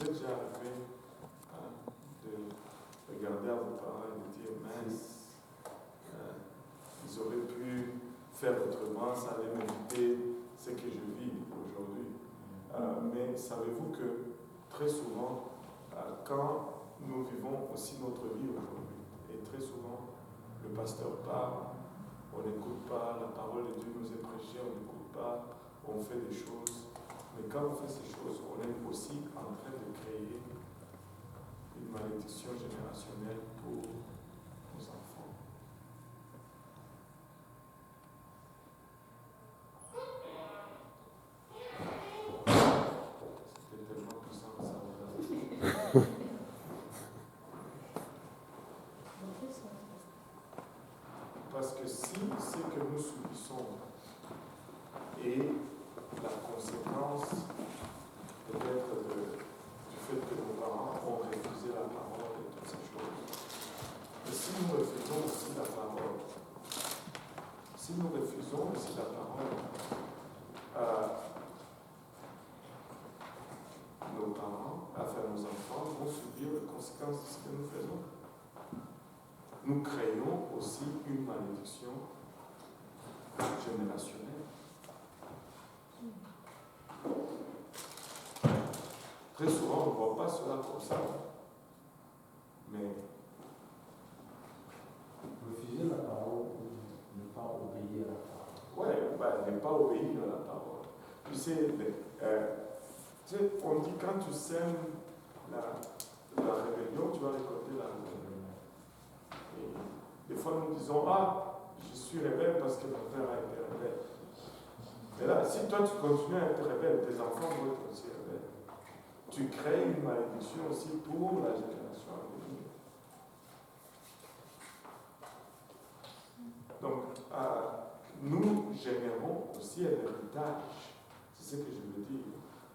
est déjà arrivé de regarder à vos parents et de dire, mince, ils auraient pu faire autrement, ça allait m'éviter ce que je vis aujourd'hui. Mais savez-vous que très souvent, quand nous vivons aussi notre vie aujourd'hui, et très souvent, le pasteur parle, on n'écoute pas, la parole de Dieu nous est prêchée, on n'écoute pas, on fait des choses. Mais quand on fait ces choses, on est aussi en train de créer une malédiction générationnelle pour nos enfants. C'était tellement puissant que ça va. Parce que si ce que nous subissons est la conséquence peut-être du fait que nos parents ont refusé la parole et toutes ces choses, et si nous refusons aussi la parole, nos parents, enfin nos enfants, vont subir les conséquences de ce que nous faisons. Nous créons aussi une malédiction générationnelle. Très souvent, on ne voit pas cela comme ça. Mais refuser la parole ou ne pas obéir à la parole. Oui, ne pas obéir à la parole. Tu sais, on dit quand tu sèmes la rébellion, tu vas récolter la rébellion. Et des fois, nous disons, je suis rebelle parce que mon père a été rebelle. Mais là, si toi tu continues à être rebelle, tes enfants vont être aussi rebelles. Tu crées une malédiction aussi pour la génération à venir. Donc, nous générons aussi un héritage. C'est ce que je veux dire.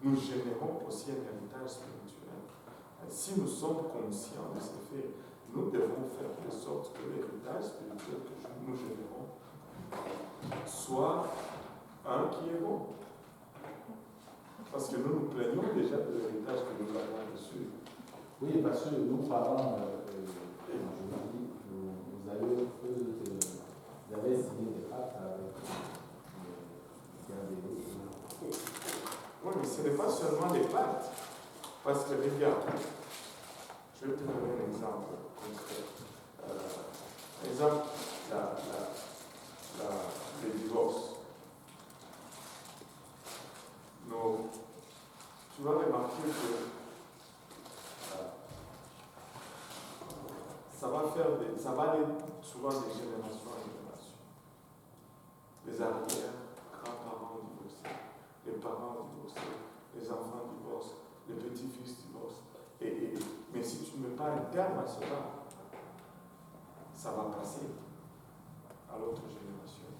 Nous générons aussi un héritage spirituel. Et si nous sommes conscients de ces faits, nous devons faire de sorte que l'héritage spirituel que nous générons soit un qui est bon. Parce que nous nous plaignons déjà de l'héritage que nous avons reçu. Oui, parce que nos parents, vous avez signé des pactes avec Oui, mais ce n'est pas seulement des pactes. Parce que, regarde, je vais te donner un exemple concret. Exemple, les divorces. Tu vas remarquer que ça va aller souvent de génération en génération. Les arrière-grands-parents divorcés, les parents divorcés, les enfants divorcent, les petits-fils divorcent. Mais si tu ne mets pas un terme à cela, ça va passer à l'autre génération.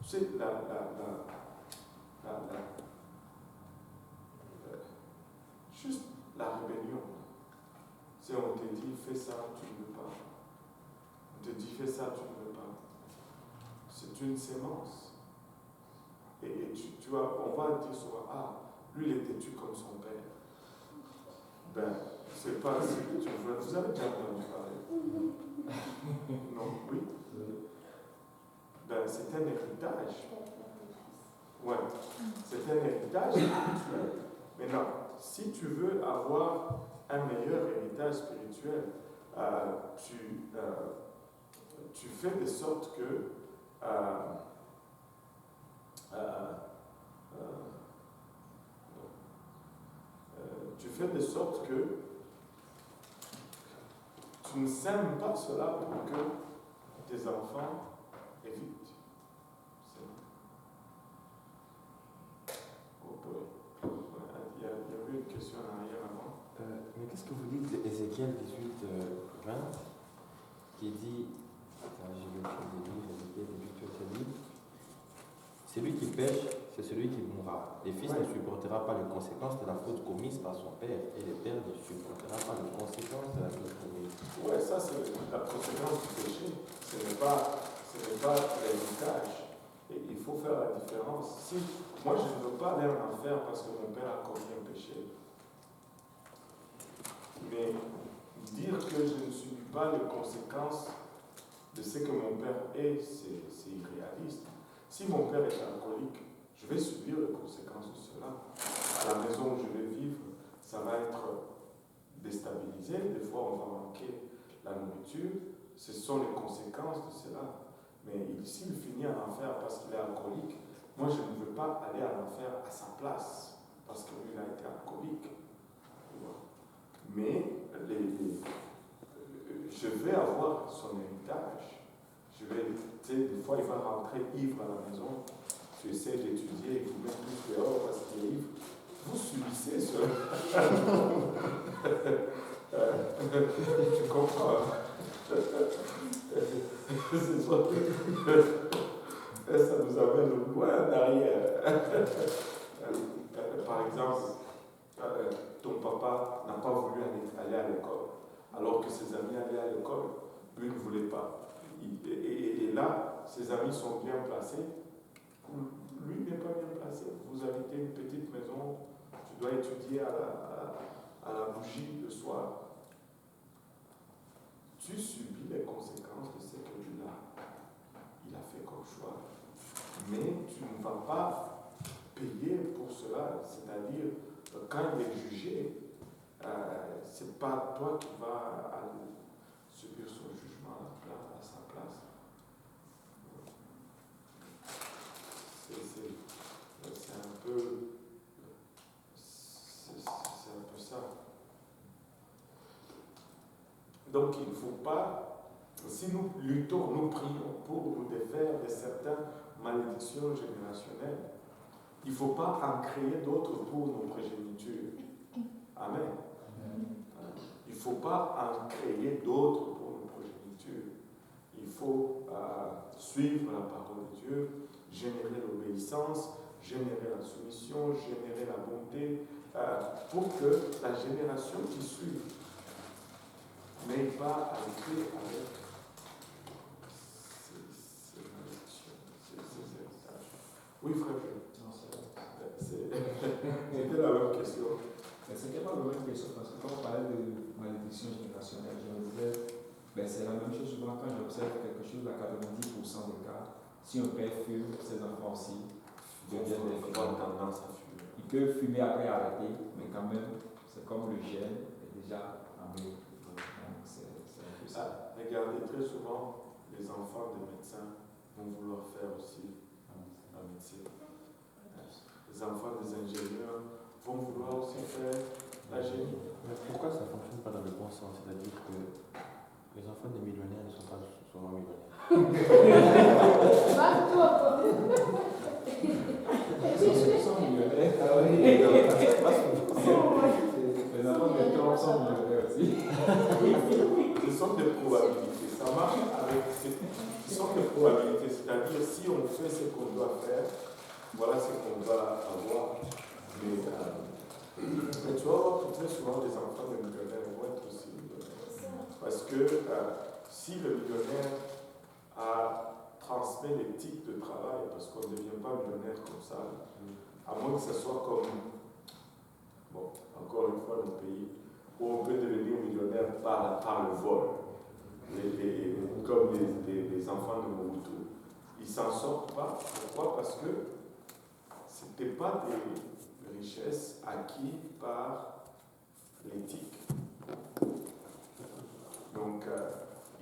Tu sais, juste la rébellion. Si on te dit fais ça, tu ne veux pas. On te dit fais ça, tu ne veux pas. C'est une sémence. Et tu vois, on va dire souvent, lui il est têtu comme son père. C'est pas ce que tu veux. Vous avez déjà entendu parler? Non, oui? C'est un héritage. Ouais, c'est un héritage spirituel. Maintenant, si tu veux avoir un meilleur héritage spirituel, tu fais de sorte que tu ne sèmes pas cela pour que tes enfants évitent. Il y avait une question en arrière avant. Mais qu'est-ce que vous dites d'Ézéchiel 18, 20 qui dit, j'ai le livre, Ézéchiel 18, 20, celui qui pêche, c'est celui qui mourra. Le fils ne supportera pas les conséquences de la faute commise par son père, et le père ne supportera pas les conséquences de la faute commise. Oui, ça c'est la conséquence du péché. Ce n'est pas l'héritage. Et il faut faire la différence. Si moi je ne veux pas aller en enfer parce que mon père a commis un péché, Mais dire que je ne subis pas les conséquences de ce que mon père est, c'est irréaliste. Si mon père est alcoolique, je vais subir les conséquences de cela. À la maison où je vais vivre, ça va être déstabilisé. Des fois, on va manquer la nourriture. Ce sont les conséquences de cela. Mais s'il finit en enfer parce qu'il est alcoolique, moi, je ne veux pas aller en enfer à sa place parce que lui, il a été alcoolique. Mais je vais avoir son héritage. Des fois, il va rentrer ivre à la maison. Tu essaies d'étudier, il vous met plus dehors parce qu'il est ivre. Vous subissez cela. Tu comprends? C'est ça. Ça nous amène loin en arrière. Par exemple, ton papa n'a pas voulu aller à l'école, alors que ses amis allaient à l'école. Lui ne voulait pas. Et là, ses amis sont bien placés. Lui n'est pas bien placé. Vous habitez une petite maison, tu dois étudier à la bougie le soir. Tu subis les conséquences de ce que lui il a fait comme choix. Mais tu ne vas pas payer pour cela. C'est-à-dire, quand il est jugé, ce n'est pas toi qui vas aller subir son jugement à sa place. C'est un peu ça. Donc il ne faut pas, si nous luttons, nous prions pour nous défaire de certaines malédictions générationnelles, il ne faut pas en créer d'autres pour nos progénitures. Amen. Il ne faut pas en créer d'autres pour nos progénitures. Il faut suivre la parole de Dieu, générer l'obéissance, générer la soumission, générer la bonté, pour que la génération qui suit n'ait pas à écrire avec ces malédictions, ces héritages. Oui, frère. C'était la même question. C'était pas la même question parce que quand on parlait de malédiction générationnelle, je me disais, c'est la même chose souvent quand j'observe quelque chose à 90% des cas. Si un père fume, ses enfants aussi deviennent des fumeurs. Tendance à fumer. Ils peuvent fumer après arrêter, mais quand même, c'est comme le gène est déjà en eux. Donc c'est un peu ça. Regardez, très souvent, les enfants des médecins vont vouloir faire aussi la médecine. Les enfants des ingénieurs vont vouloir aussi faire la génie. Mais pourquoi ça ne fonctionne pas dans le bon sens? C'est-à-dire que les enfants des millionnaires ne sont pas souvent millionnaires. Ils sont millionnaires. Ah oui. Les enfants des Trump sont millionnaires aussi. Ce sont des probabilités. Ça marche avec. Ce sont des probabilités. C'est-à-dire, si on fait ce qu'on doit faire, voilà ce qu'on va avoir. Mais tu vas voir que très souvent, les enfants de millionnaires vont être aussi millionnaires. Parce que si le millionnaire transmet l'éthique de travail, parce qu'on ne devient pas millionnaire comme ça, à moins que ce soit comme, bon, encore une fois, le pays où on peut devenir millionnaire par le vol, comme les enfants de Mobutu. Ils ne s'en sortent pas. Pourquoi? Parce que ce n'était pas des richesses acquises par l'éthique. Donc,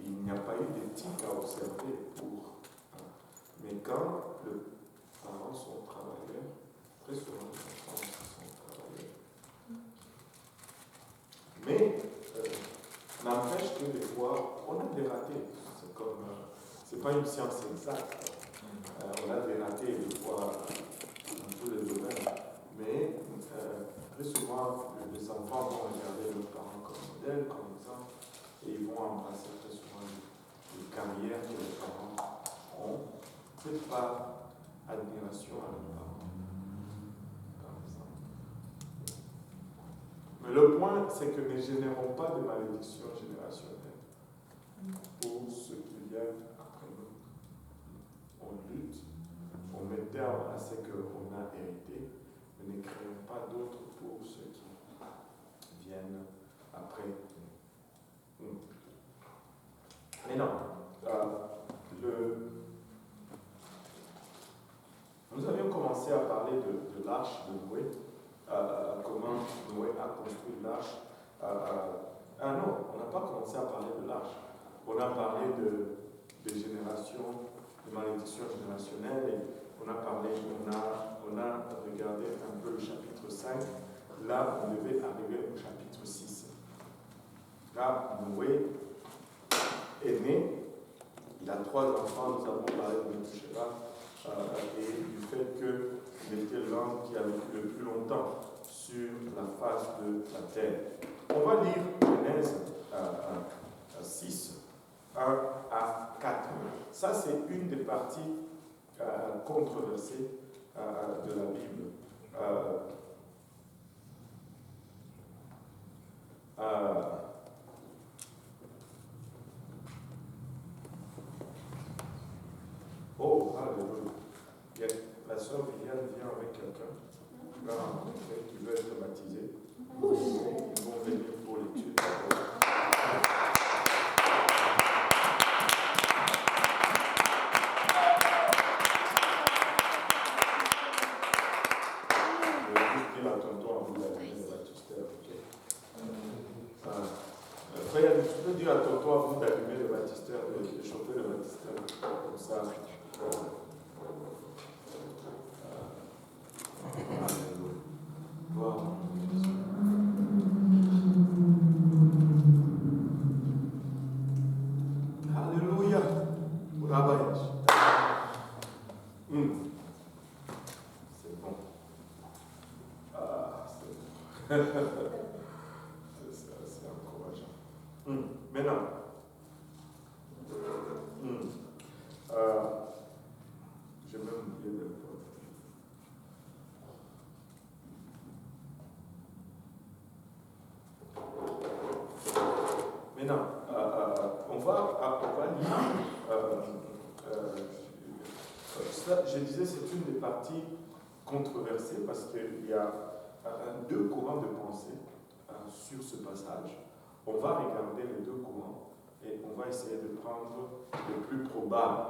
il n'y a pas eu d'éthique à observer pour. Mais quand les parents sont travailleurs, très souvent les enfants sont travailleurs. Mais n'empêche que des fois, on a des ratés. C'est comme, c'est pas une science exacte. On a des ratés des fois dans tous les domaines. Mais très souvent, les enfants vont regarder leurs parents comme modèle, comme exemple, et ils vont embrasser très souvent les carrières que les parents ont, peut-être par admiration à leurs parents, par exemple. Mais le point, c'est que ne générons pas de malédiction générationnelle pour ceux qui viennent après nous. On lutte, on met terme à ce qu'on a hérité, mais ne créons pas d'autres pour ceux qui viennent après a construit l'arche. Ah non, on n'a pas commencé à parler de l'arche. On a parlé des générations, de malédictions générationnelles, et on a regardé un peu le chapitre 5. Là, on devait arriver au chapitre 6. Là, Noé est né, il a 3 enfants, nous avons parlé de Methuselah, et du fait qu'il était l'homme qui a vécu le plus longtemps sur la face de la terre. On va lire Genèse 6, 1 à 4. Ça, c'est une des parties controversées de la Bible. Oh, alléluia. La sœur Viviane vient avec quelqu'un qui veut être baptisé. Ils vont venir pour l'étude. Je vais juste dire à tonton à vous d'allumer le baptistère. Frère, tu peux dire à tonton à vous d'allumer le baptistère, de chauffer le baptistère. Comme ça. Gloire. Alléluia. Rabayash. C'est bon. C'est bon. C'est encourageant. Maintenant. J'ai même oublié de le faire. Maintenant, on va lire. Ça, je disais, c'est une des parties controversées parce qu'il y a 2 courants de pensée sur ce passage. On va regarder les 2 courants et on va essayer de prendre le plus probable.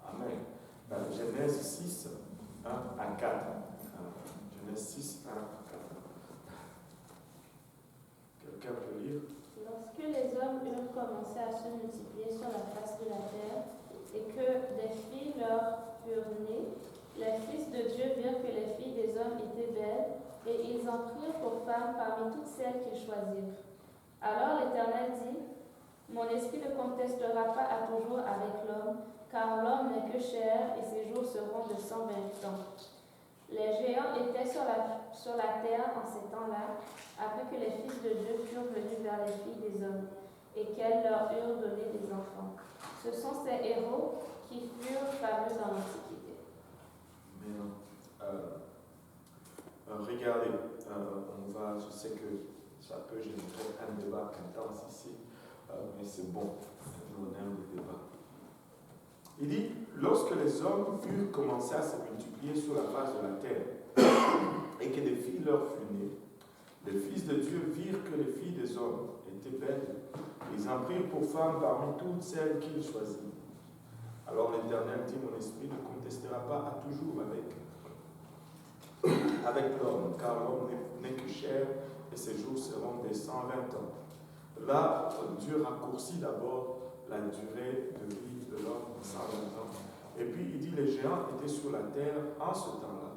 Amen. Genèse 6, 1 à 4. Genèse 6, 1 à 4. Quelqu'un peut lire? Lorsque les hommes eurent commencé à se multiplier sur la face de la terre, et que des filles leur furent nées, les fils de Dieu virent que les filles des hommes étaient belles, et ils en prirent pour femmes parmi toutes celles qu'ils choisirent. Alors l'Éternel dit, « Mon esprit ne contestera pas à toujours avec l'homme, car l'homme n'est que chair, et ses jours seront de 120 ans. » Les géants étaient sur la terre en ces temps-là, après que les fils de Dieu furent venus vers les filles des hommes, et qu'elles leur eurent donné des enfants. Ce sont ces héros qui furent fameux dans l'Antiquité. Regardez, je sais que ça peut générer un débat intense ici, mais c'est bon, nous on aime le débat. Il dit, lorsque les hommes eurent commencé à se multiplier sur la face de la terre, et que des filles leur furent nées, les fils de Dieu virent que les filles des hommes étaient belles. Ils en prirent pour femmes parmi toutes celles qu'ils choisirent. Alors l'Éternel dit, mon esprit ne contestera pas à toujours avec l'homme, car l'homme n'est que chair, et ses jours seront des 120 ans. Là, Dieu raccourcit d'abord la durée de vie de l'homme, 120 ans. Et puis il dit, les géants étaient sur la terre en ce temps-là,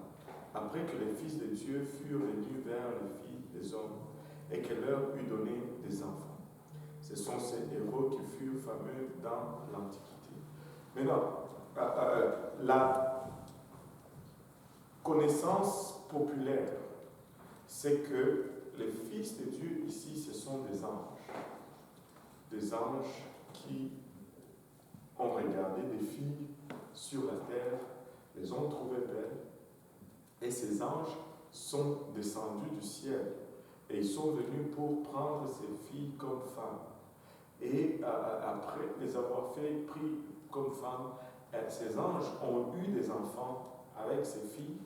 après que les fils de Dieu furent venus vers les filles des hommes, et qu'elle leur eut donné des enfants. Ce sont ces héros qui furent fameux dans l'Antiquité. Maintenant, la connaissance populaire, c'est que les fils de Dieu ici, ce sont des anges. Des anges qui ont regardé des filles sur la terre, les ont trouvées belles, et ces anges sont descendus du ciel, et ils sont venus pour prendre ces filles comme femmes. Et après les avoir pris comme femmes, ces anges ont eu des enfants avec ces filles,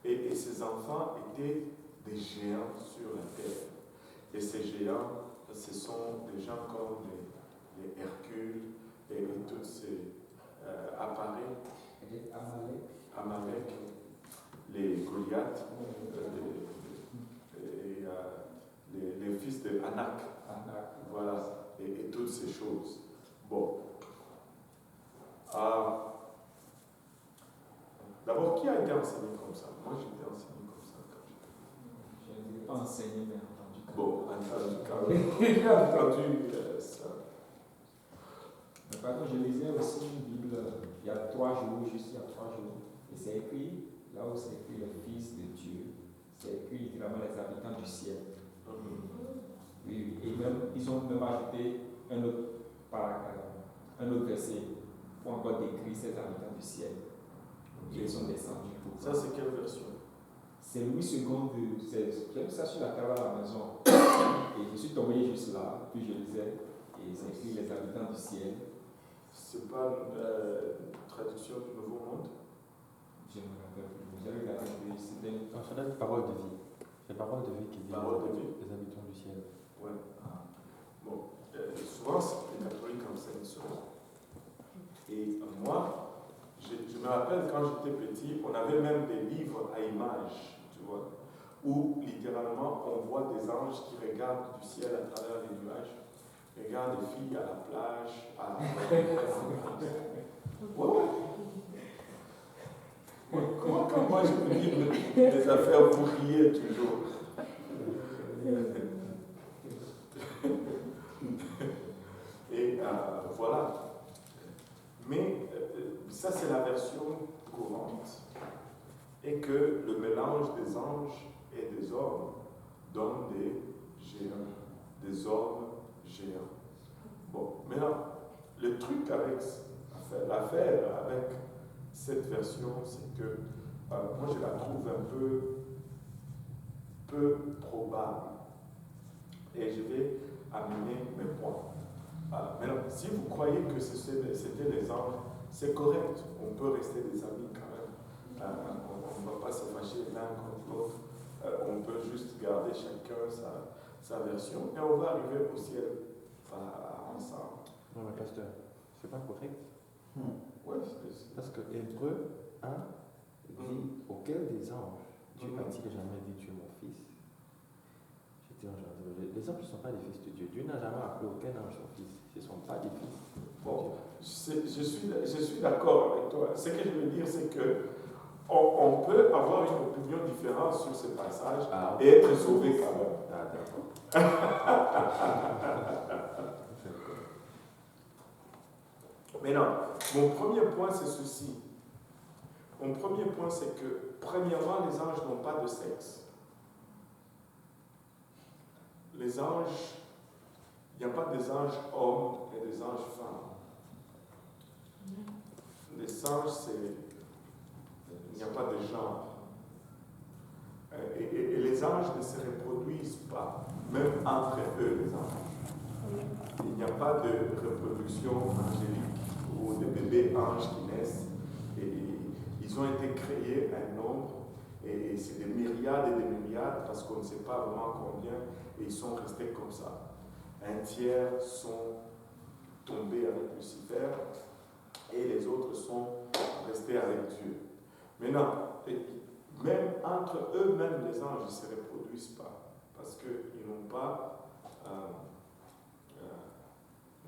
et ces enfants étaient des géants sur la terre. Et ces géants, ce sont des gens comme les Hercules et tous ces appareils, Amalek, les Goliaths, les fils de Anak. Voilà, et toutes ces choses. Bon. D'abord, qui a été enseigné comme ça? Moi, j'ai été enseigné comme ça quand j'étais. Je n'ai pas enseigné, mais entendu. Bon, entendu quand même. Qui a entendu ça? Par contre, je lisais aussi une Bible il y a 3 jours, juste il y a 3 jours. Et c'est écrit, là où c'est écrit le Fils de Dieu, c'est écrit littéralement les habitants du ciel. Oui, et même, ils ont même ajouté un autre verset pour encore décrire ces habitants du ciel. Ils sont descendus pour Ça, c'est quelle version? C'est Louis II j'ai vu ça sur la table à la maison. Et je suis tombé juste là, puis je lisais, et c'est écrit les habitants du ciel. C'est pas une traduction du Nouveau Monde? Je ne me rappelle plus. J'avais regardé, c'était. Non, ça doit être parole de vie. C'est parole de vie qui dit Parole de vie. les habitants du ciel. Ouais. Bon, souvent, les catholiques enseignent ça. Et moi, je me rappelle quand j'étais petit, on avait même des livres à images, tu vois, où littéralement on voit des anges qui regardent du ciel à travers les nuages, regardent des filles à la plage, ouais. Comment quand moi je peux dire des affaires pour rier toujours? Et voilà. Mais ça, c'est la version courante. Et que le mélange des anges et des hommes donne des géants, des hommes géants. Bon, maintenant, le truc avec l'affaire avec cette version, c'est que moi, je la trouve un peu probable. Et je vais amener mes points. Maintenant, si vous croyez que c'était les anges, c'est correct. On peut rester des amis quand même. On ne va pas se fâcher l'un contre l'autre. On peut juste garder chacun sa version et on va arriver au ciel ensemble. Non, mais pasteur, c'est pas correct. Ouais, Parce que Hébreu 1 dit auquel des anges Dieu n'a-t-il jamais dit tu es mon fils? J'étais en genre, les anges ne sont pas des fils de Dieu. Dieu n'a jamais appelé aucun ange son fils. Ce ne sont pas des fils. Bon, je suis d'accord avec toi. Ce que je veux dire, c'est que on peut avoir une opinion différente sur ce passage et être sauvé quand même. Ah, d'accord. Maintenant, mon premier point, c'est ceci. Mon premier point, c'est que, premièrement, les anges n'ont pas de sexe. Les anges, il n'y a pas des anges hommes et des anges femmes. Les anges, il n'y a pas de genre. Et les anges ne se reproduisent pas, même entre eux, les anges. Il n'y a pas de reproduction angélique ou de bébés anges qui naissent. Et ils ont été créés un nombre, et c'est des myriades et des myriades, parce qu'on ne sait pas vraiment combien, et ils sont restés comme ça. Un tiers sont tombés avec Lucifer, et les autres sont restés avec Dieu. Maintenant, même entre eux-mêmes, les anges ne se reproduisent pas, parce qu'ils n'ont pas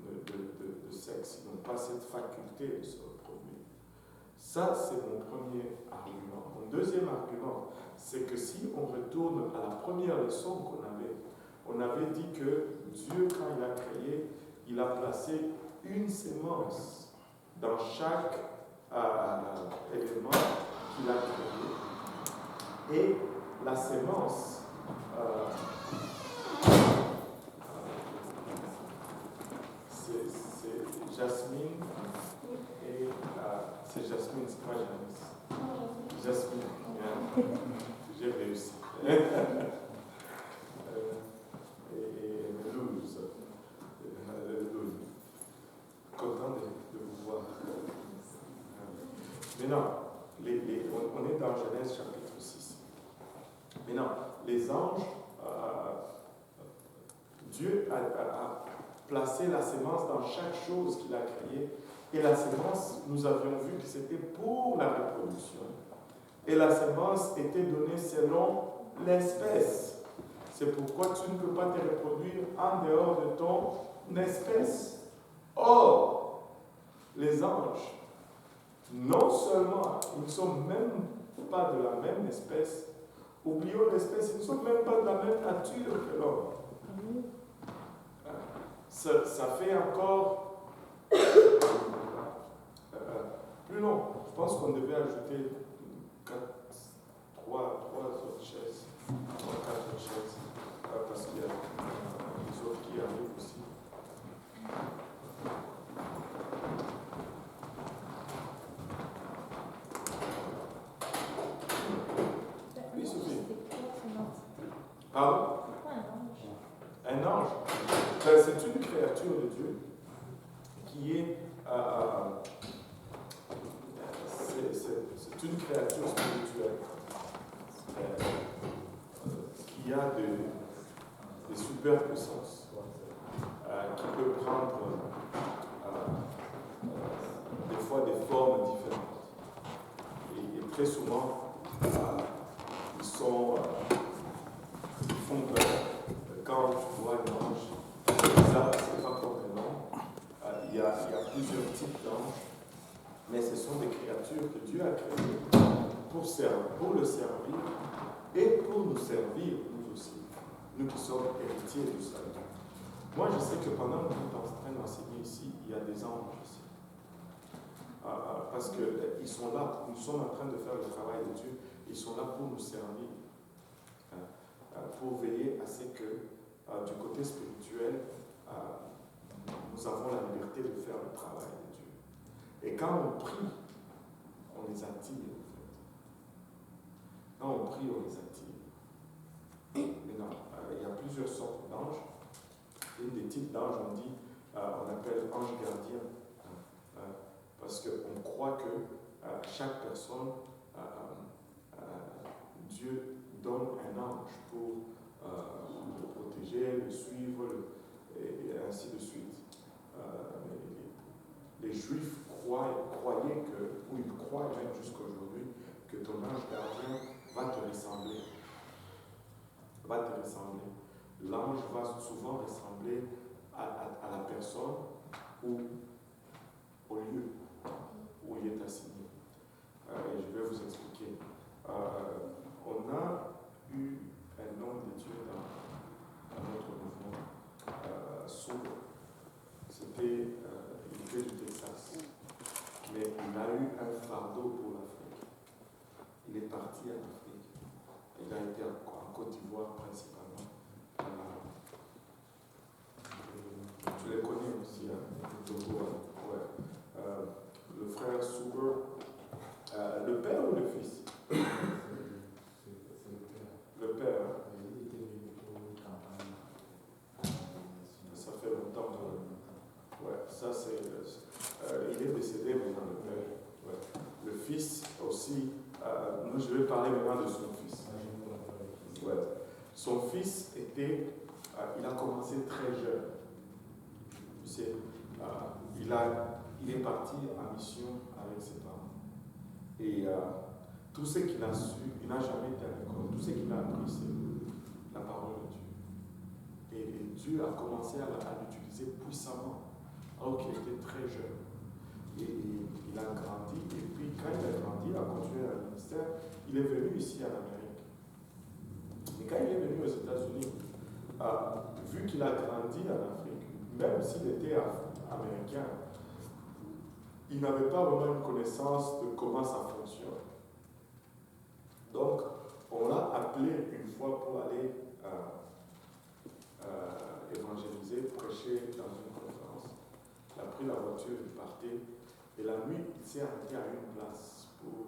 de sexe, ils n'ont pas cette faculté de se reproduire. Ça, c'est mon premier argument. Mon deuxième argument, c'est que si on retourne à la première leçon on avait dit que Dieu, quand il a créé, il a placé une sémence dans chaque élément qu'il a créé. Et la sémence, c'est Jasmine et c'est Jasmine, c'est pas Janice. Jasmine, j'ai réussi. Et Melouse. Content de vous voir. Maintenant, on est dans Genèse chapitre 6. Maintenant, les anges, Dieu a placé la sémence dans chaque chose qu'il a créée. Et la sémence, nous avions vu que c'était pour la reproduction. Et la sémence était donnée selon l'espèce. C'est pourquoi tu ne peux pas te reproduire en dehors de ton espèce. Or, les anges, non seulement ils ne sont même pas de la même espèce, oublions l'espèce, ils ne sont même pas de la même nature que l'homme. Ça fait encore plus long. Je pense qu'on devait ajouter 3 autres chaises, 4 chaises, parce qu'il y a les autres qui arrivent aussi. Oui, Sophie. Pardon? Un ange. C'est une créature de Dieu qui est. C'est une créature spirituelle qui a des superpuissances, qui peut prendre des fois des formes différentes. Et très souvent, ils font peur. Quand tu vois un ange, ça, c'est pas comme un homme. Il y a plusieurs types d'anges, mais ce sont des créatures que Dieu a créées pour le servir et pour nous servir, nous aussi, nous qui sommes héritiers du salut. Moi, je sais que pendant que nous sommes en train d'enseigner ici, il y a des anges ici. Parce qu'ils sont là, nous sommes en train de faire le travail de Dieu, ils sont là pour nous servir, pour veiller à ce que, du côté spirituel, nous avons la liberté de faire le travail de Dieu. Et quand on prie, on les attire, en fait. Quand on prie, on les attire. Maintenant, il y a plusieurs sortes d'anges. Une des types d'anges, on appelle ange gardien. Parce qu'on croit que chaque personne, Dieu donne un ange pour le protéger, le suivre, et ainsi de suite. Les Juifs croyaient que, ou ils croient même jusqu'à aujourd'hui, que ton ange gardien va te ressembler. L'ange va souvent ressembler à la personne ou au lieu où il est assigné. Et je vais vous expliquer. On a eu un homme de Dieu dans notre mouvement, Soubr. Il était du Texas, mais il a eu un fardeau pour l'Afrique. Il est parti en Afrique. Il a été en Côte d'Ivoire principalement. Tu les connais aussi, hein? Togo, ouais. Le frère Soubr, le père ou le fils? Le père. Ça fait longtemps. Ouais, ça c'est. Il est décédé maintenant, le père. Ouais. Le fils aussi. Moi, je vais parler maintenant de son fils. Ouais. Son fils était. Il a commencé très jeune. Tu sais, il est parti en mission avec ses parents. Et tout ce qu'il a su, il n'a jamais été à l'école. Tout ce qu'il a appris, c'est la parole de Dieu. Et Dieu a commencé à l'utiliser puissamment, alors qu'il était très jeune. Et il a grandi. Et puis, quand il a grandi, il a continué le ministère. Il est venu ici en Amérique. Et quand il est venu aux États-Unis, vu qu'il a grandi en Afrique, même s'il était américain, il n'avait pas vraiment une connaissance de comment ça fonctionne. Donc, on l'a appelé une fois pour aller évangéliser, prêcher dans une conférence. Il a pris la voiture, il partait, et la nuit, il s'est arrêté à une place pour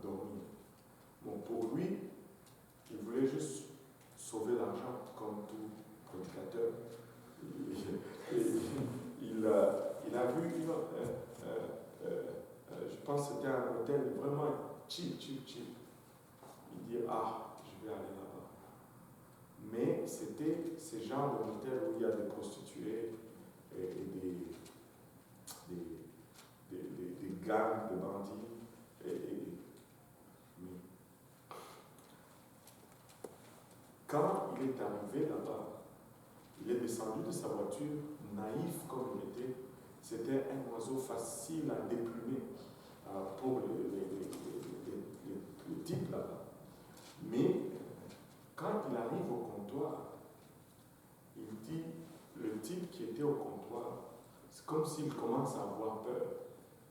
dormir. Bon, pour lui, il voulait juste sauver l'argent, comme tout prédicateur. Il a vu je pense que c'était un hôtel vraiment cheap. Il dit, je vais aller là-bas. Mais c'était ce genre d'hôtel où il y a des prostituées et des gangs de bandits. quand il est arrivé là-bas, il est descendu de sa voiture, naïf comme il était. C'était un oiseau facile à déplumer pour le type là-bas. Mais quand il arrive au comptoir, il dit, le type qui était au comptoir, c'est comme s'il commence à avoir peur.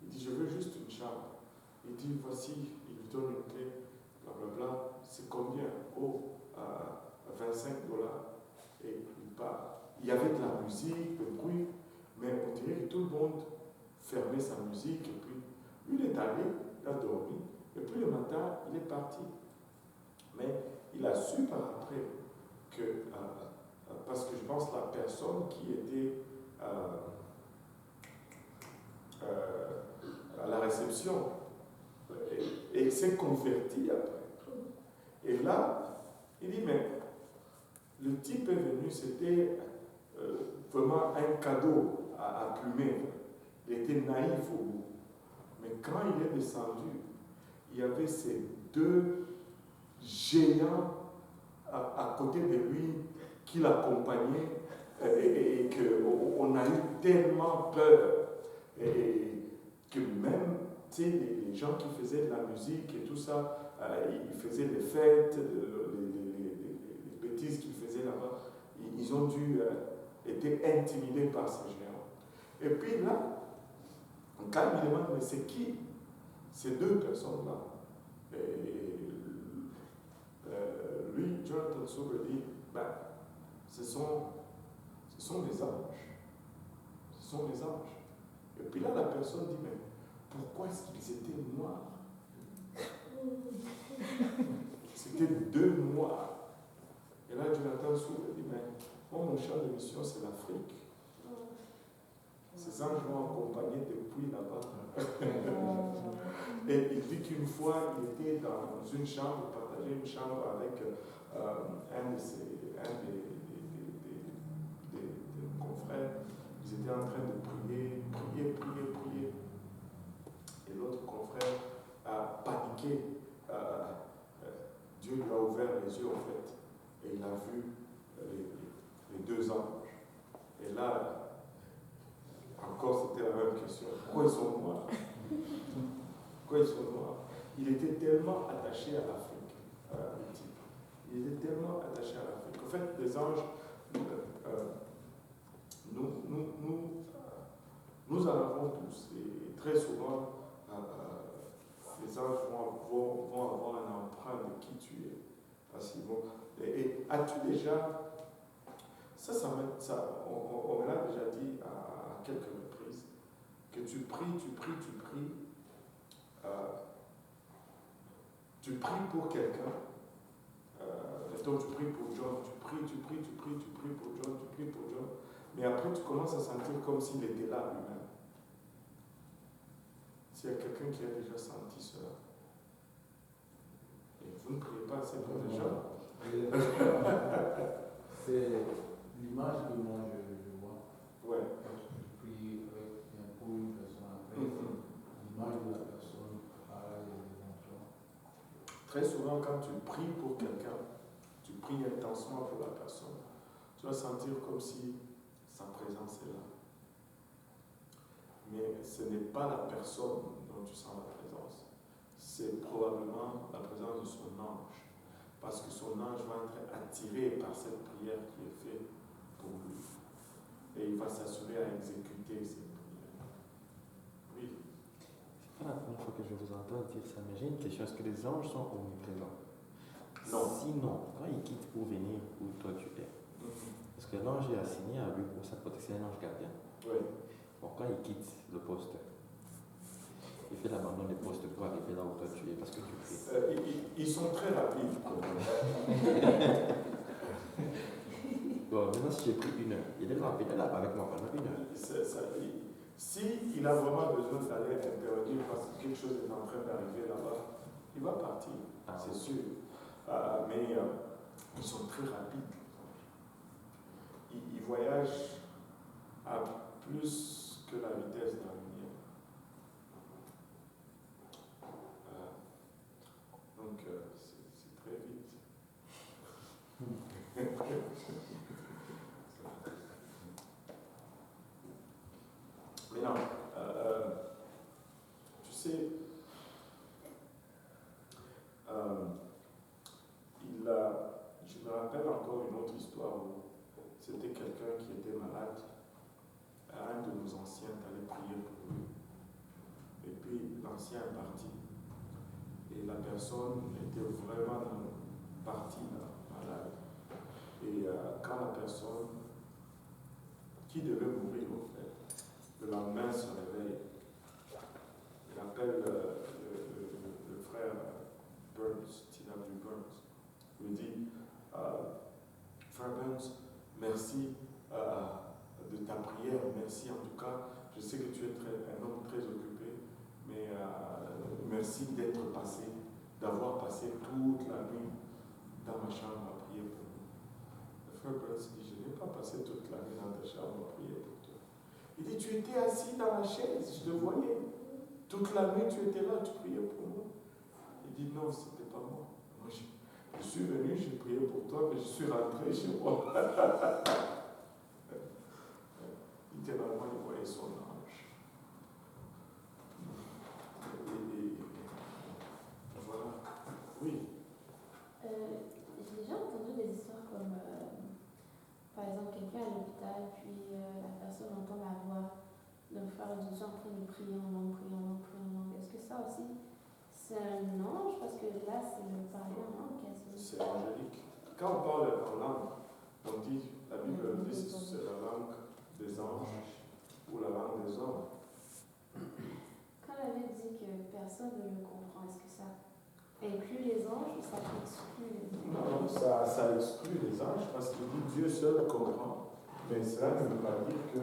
Il dit, je veux juste une chambre. Il dit, voici, il lui donne une clé, blablabla, c'est combien? Oh, 25 $. Et il part. Il y avait de la musique, le bruit, mais on dirait que tout le monde fermait sa musique, et puis lui, il est allé, il a dormi, et puis le matin, il est parti. Mais il a su par après que, parce que je pense que la personne qui était à la réception, et s'est converti après. Et là, il dit, mais le type est venu, c'était vraiment un cadeau à plumer. Il était naïf au bout. Mais quand il est descendu, il y avait ces deux géants à côté de lui qui l'accompagnaient et qu'on a eu tellement peur et que même les gens qui faisaient de la musique et tout ça, ils faisaient des fêtes, les bêtises qu'ils faisaient là-bas, ils ont dû être intimidés par ces géants. Et puis là, quand il me demande, mais c'est qui ces deux personnes-là? Et lui, Jonathan Sober dit, ben, ce sont des anges. Ce sont des anges. Et puis là, la personne dit, mais pourquoi est-ce qu'ils étaient noirs? C'était deux noirs. Et là, Jonathan Sober dit, mais moi, mon champ de mission, c'est l'Afrique. Ces anges m'ont accompagné depuis là-bas. Et il dit qu'une fois, il était dans une chambre, il partageait une chambre avec un des confrères. Ils étaient en train de prier. Et l'autre confrère a paniqué. Dieu lui a ouvert les yeux, en fait. Et il a vu les deux anges. Et là, encore, c'était la même question. Pourquoi ils sont noirs? Pourquoi ils sont noirs? Il était tellement attaché à l'Afrique, le type. Il était tellement attaché à l'Afrique. En fait, les anges, nous en avons tous. Et très souvent, les anges vont avoir un emprunt de qui tu es. Parce qu'ils vont. Et as-tu déjà. On me l'a déjà dit à quelques reprises, que tu pries. Tu pries pour quelqu'un. Mettons, tu pries pour John, tu pries pour John. Mais après, tu commences à sentir comme s'il était là lui-même. S'il y a quelqu'un qui a déjà senti cela. Et vous ne priez pas assez pour les gens. C'est l'image que moi je vois. Ouais. Je prie pour une personne après. L'image de la personne, pareil, Très souvent, quand tu pries pour quelqu'un, tu pries intensément pour la personne, tu vas sentir comme si sa présence est là. Mais ce n'est pas la personne dont tu sens la présence. C'est probablement la présence de son ange. Parce que son ange va être attiré par cette prière qui est faite pour lui. Et il va s'assurer à exécuter cette prière. Oui. C'est pas la première fois que je vous entends dire ça, mais j'ai une question. Est-ce que les anges sont omniprésents? Non. Sinon, quand ils quittent pour venir où toi tu es, est-ce que l'ange est assigné à lui pour sa protection, un ange gardien? Oui. Bon, quand il quitte le poste, il fait l'abandon des postes pour arriver là où toi tu es, parce que tu pries. Ils sont très rapides. Bon, maintenant si j'ai pris 1 heure, il est là avec moi pendant 1 heure. S'il a vraiment besoin d'aller intervenir parce que quelque chose est en train d'arriver là-bas, il va partir, c'est sûr. Mais ils sont très rapides. Ils voyagent à plus que la vitesse de la lumière. Donc, c'est très vite. Mais non, tu sais, je me rappelle encore une autre histoire où c'était quelqu'un qui était malade. Un de nos anciens allait prier pour lui. Et puis l'ancien est parti. Et la personne était vraiment partie là, malade. Et quand la personne qui devait mourir, au fait, le lendemain se réveille, il appelle le frère Burns, T.W. Burns. Il lui dit, frère Burns, merci de ta prière, merci en tout cas. Je sais que tu es un homme très occupé, mais merci d'être passé, d'avoir passé toute la nuit dans ma chambre à prier pour nous. Le frère Burns dit, je n'ai pas passé toute la nuit dans ta chambre à prier pour toi. Il dit, tu étais assis dans la chaise, je te voyais. Toute la nuit, tu étais là, tu priais pour moi. Il dit, non, ce n'était pas moi. Moi, je suis venu, j'ai prié pour toi, mais je suis rentré chez moi. Littéralement, il voyait son ange. Et voilà. Oui. J'ai déjà entendu des histoires comme, par exemple, quelqu'un à l'hôpital, puis la personne entend la voix d'un frère de Dieu en train de prier en langue, prier en langue, prier en langue. Est-ce que ça aussi, c'est un ange? Parce que là, c'est le parler en langue quasi. C'est angélique. Quand on parle en langue, on dit, la Bible dit que c'est la langue des anges ou la langue des hommes. Quand la Bible dit que personne ne le comprend, est-ce que ça inclut les anges ou ça exclut les anges? Non, ça exclut les anges parce qu'il dit Dieu seul comprend. Mais cela ne veut pas dire que.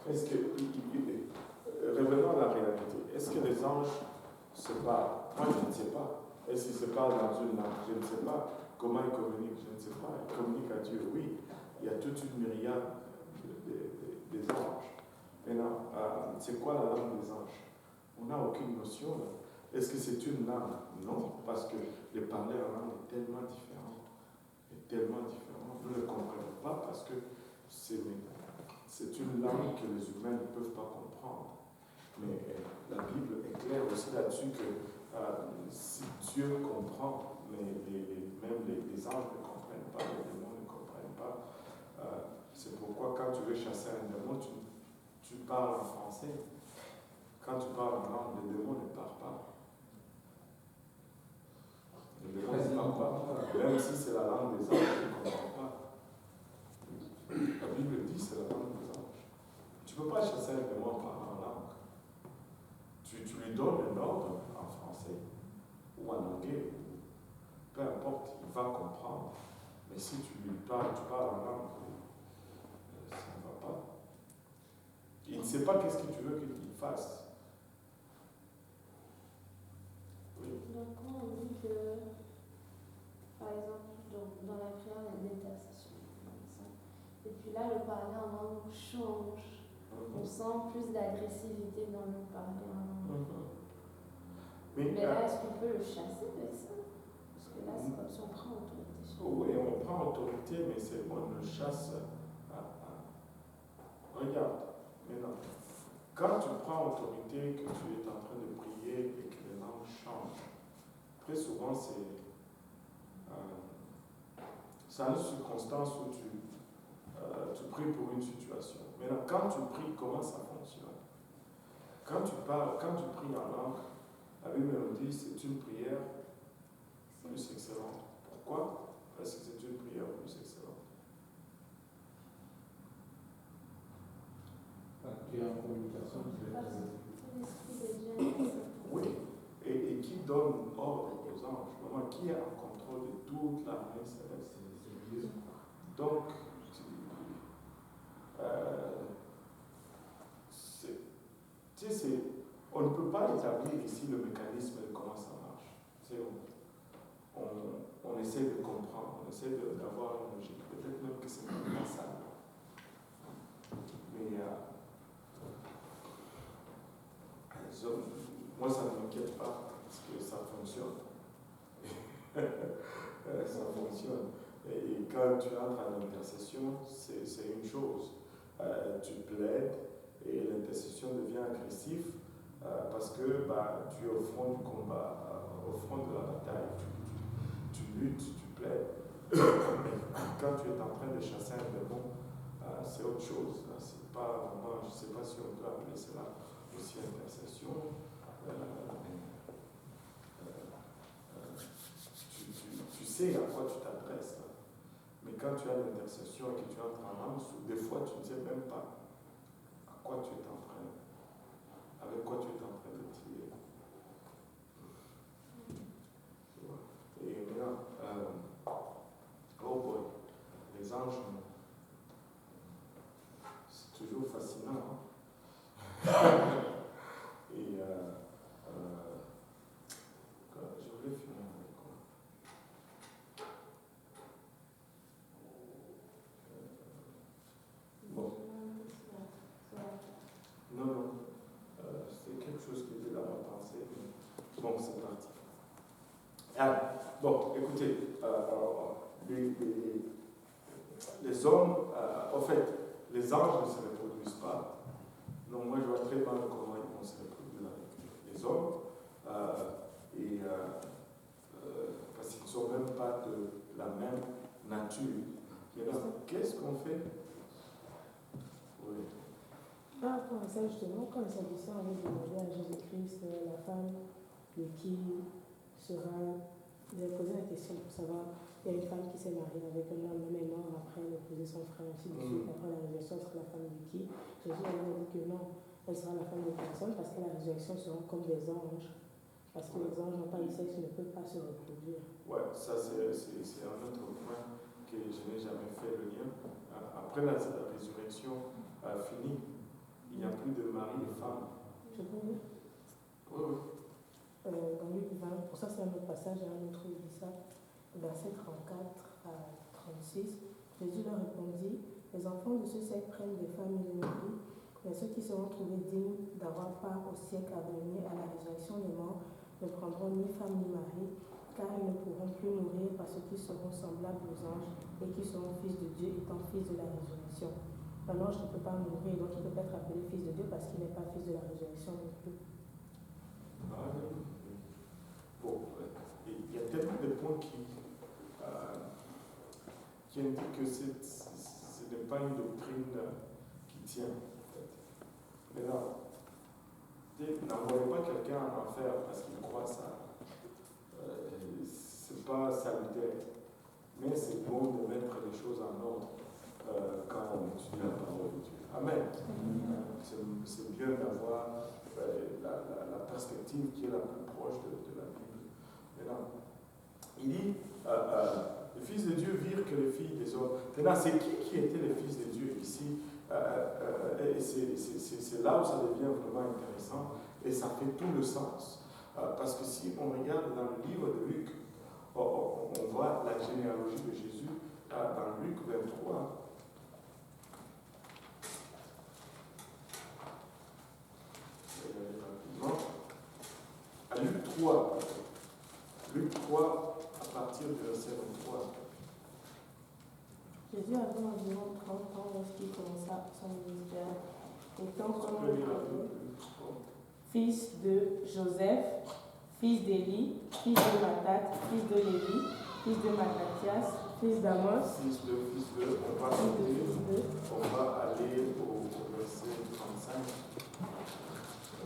Est-ce que. Revenons à la réalité. Est-ce que les anges se parlent? Moi, je ne sais pas. Est-ce qu'ils se parlent dans une langue? Je ne sais pas. Comment ils communiquent? Je ne sais pas. Ils communiquent à Dieu, oui. Il y a toute une myriade des anges. Maintenant, c'est quoi la langue des anges? On n'a aucune notion. Là. Est-ce que c'est une langue? Non, parce que le parler en langue est tellement différent. Nous ne le comprenons pas parce que c'est une langue que les humains ne peuvent pas comprendre. Mais la Bible est claire aussi là-dessus que si Dieu comprend, mais même les anges ne comprennent pas, les démons ne comprennent pas. C'est pourquoi quand tu veux chasser un démon, tu parles en français. Quand tu parles en langue, les démons ne parlent pas. Les démons ne parlent pas. Même si c'est la langue des anges, ils ne comprennent pas. La Bible dit que c'est la langue des anges. Tu ne peux pas chasser un démon en parlant en langue. Tu lui donnes un ordre en français ou en anglais, peu importe, il va comprendre. Mais si tu parles en langue, ça ne va pas. Il ne sait pas qu'est-ce que tu veux qu'il fasse. Oui. Donc, quand on dit que, par exemple, dans la prière, il y a l'intercession, et puis là, le parler en langue change. On sent plus d'agressivité dans le parler en langue. Mais là, est-ce qu'on peut le chasser avec ça? Parce que là, c'est comme si on prend autorité sur lui. Oui, on prend autorité, mais on le chasse. Regarde, maintenant, quand tu prends autorité, que tu es en train de prier et que les langues changent, très souvent c'est une circonstance où tu pries pour une situation. Maintenant, quand tu pries, comment ça fonctionne? Quand tu pries en langue, la Bible nous dit que c'est une prière plus excellente. Pourquoi? Parce que c'est une prière plus excellente. Tu es en communication. L'Esprit de Dieu. Oui, et qui donne ordre aux anges, vraiment, qui est en contrôle de toute l'armée céleste. C'est Dieu. Donc, on ne peut pas établir ici le mécanisme de comment ça marche. On essaie de comprendre, on essaie d'avoir une logique. Peut-être même que c'est pas ça. Mais moi, ça ne m'inquiète pas parce que ça fonctionne. Ça fonctionne. Et quand tu entres en intercession, c'est une chose. Tu plaides et l'intercession devient agressive parce que tu es au front du combat, au front de la bataille. Tu luttes, tu plaides. Mais quand tu es en train de chasser un démon, c'est autre chose. C'est pas vraiment, je ne sais pas si on peut appeler cela aussi intercession. Tu sais à quoi tu t'adresses. Mais quand tu as l'intercession et que tu entres en âme, des fois tu ne sais même pas à quoi tu es en train, avec quoi tu es en train de tirer. Et maintenant, oh boy, les anges, c'est toujours fascinant. Et je voulais finir avec quoi? Bon. Non, c'est quelque chose qui était dans ma pensée. Mais bon, c'est parti. Bon, écoutez, les hommes, en fait, les anges ne se reproduisent pas. Donc moi, je vois très mal comment ils vont se reproduire avec les hommes. Parce qu'ils ne sont même pas de la même nature. Maintenant, qu'est-ce qu'on fait? Oui. Par rapport à ça, justement, quand il s'agissait en fait de demander à Jésus-Christ, la femme de qui sera. Vous avez posé la question pour savoir, il y a une femme qui s'est mariée avec un homme, même est mort, après elle a posé son frère, ainsi de suite, après la résurrection, elle sera la femme de qui? Jésus a dit que non, elle sera la femme de personne, parce que la résurrection sera comme des anges. Parce que les anges n'ont pas de sexe, ils ne peuvent pas se reproduire. Ouais, ça c'est un autre point que je n'ai jamais fait le lien. Après la résurrection finie, il n'y a plus de mari et femme. Je peux dire? Oui. Dans Luc 20, pour ça c'est un autre passage, un autre il dit ça, verset 34 à 36, Jésus leur répondit, les enfants de ce siècle prennent des femmes et des maris, mais ceux qui seront trouvés dignes d'avoir part au siècle à venir à la résurrection des morts ne prendront ni femme ni mari, car ils ne pourront plus mourir parce qu'ils seront semblables aux anges et qui seront fils de Dieu étant fils de la résurrection. Un ange ne peut pas mourir, donc il ne peut pas être appelé fils de Dieu parce qu'il n'est pas fils de la résurrection non plus. Bon, il y a tellement de points qui indiquent que ce n'est pas une doctrine qui tient, en fait. Mais là, n'envoyez pas quelqu'un en enfer parce qu'il croit ça. C'est pas salutaire. Mais c'est bon de mettre les choses en ordre quand on étudie la parole de Dieu. Amen. C'est bien d'avoir la perspective qui est la plus proche de la Bible. Maintenant, il dit les fils de Dieu virent que les filles des hommes. Maintenant, c'est qui étaient les fils de Dieu ici? C'est là où ça devient vraiment intéressant et ça fait tout le sens. Parce que si on regarde dans le livre de Luc, on voit la généalogie de Jésus dans Luc 23. À Luc 3. Luc 3, à partir du verset 23. Jésus avait environ 30 ans lorsqu'il commença son ministère, étant comme fils de Joseph, fils d'Élie, fils de Matthat, fils de Lévi, fils de Matthathias, fils d'Amos, Fils de, on va aller au verset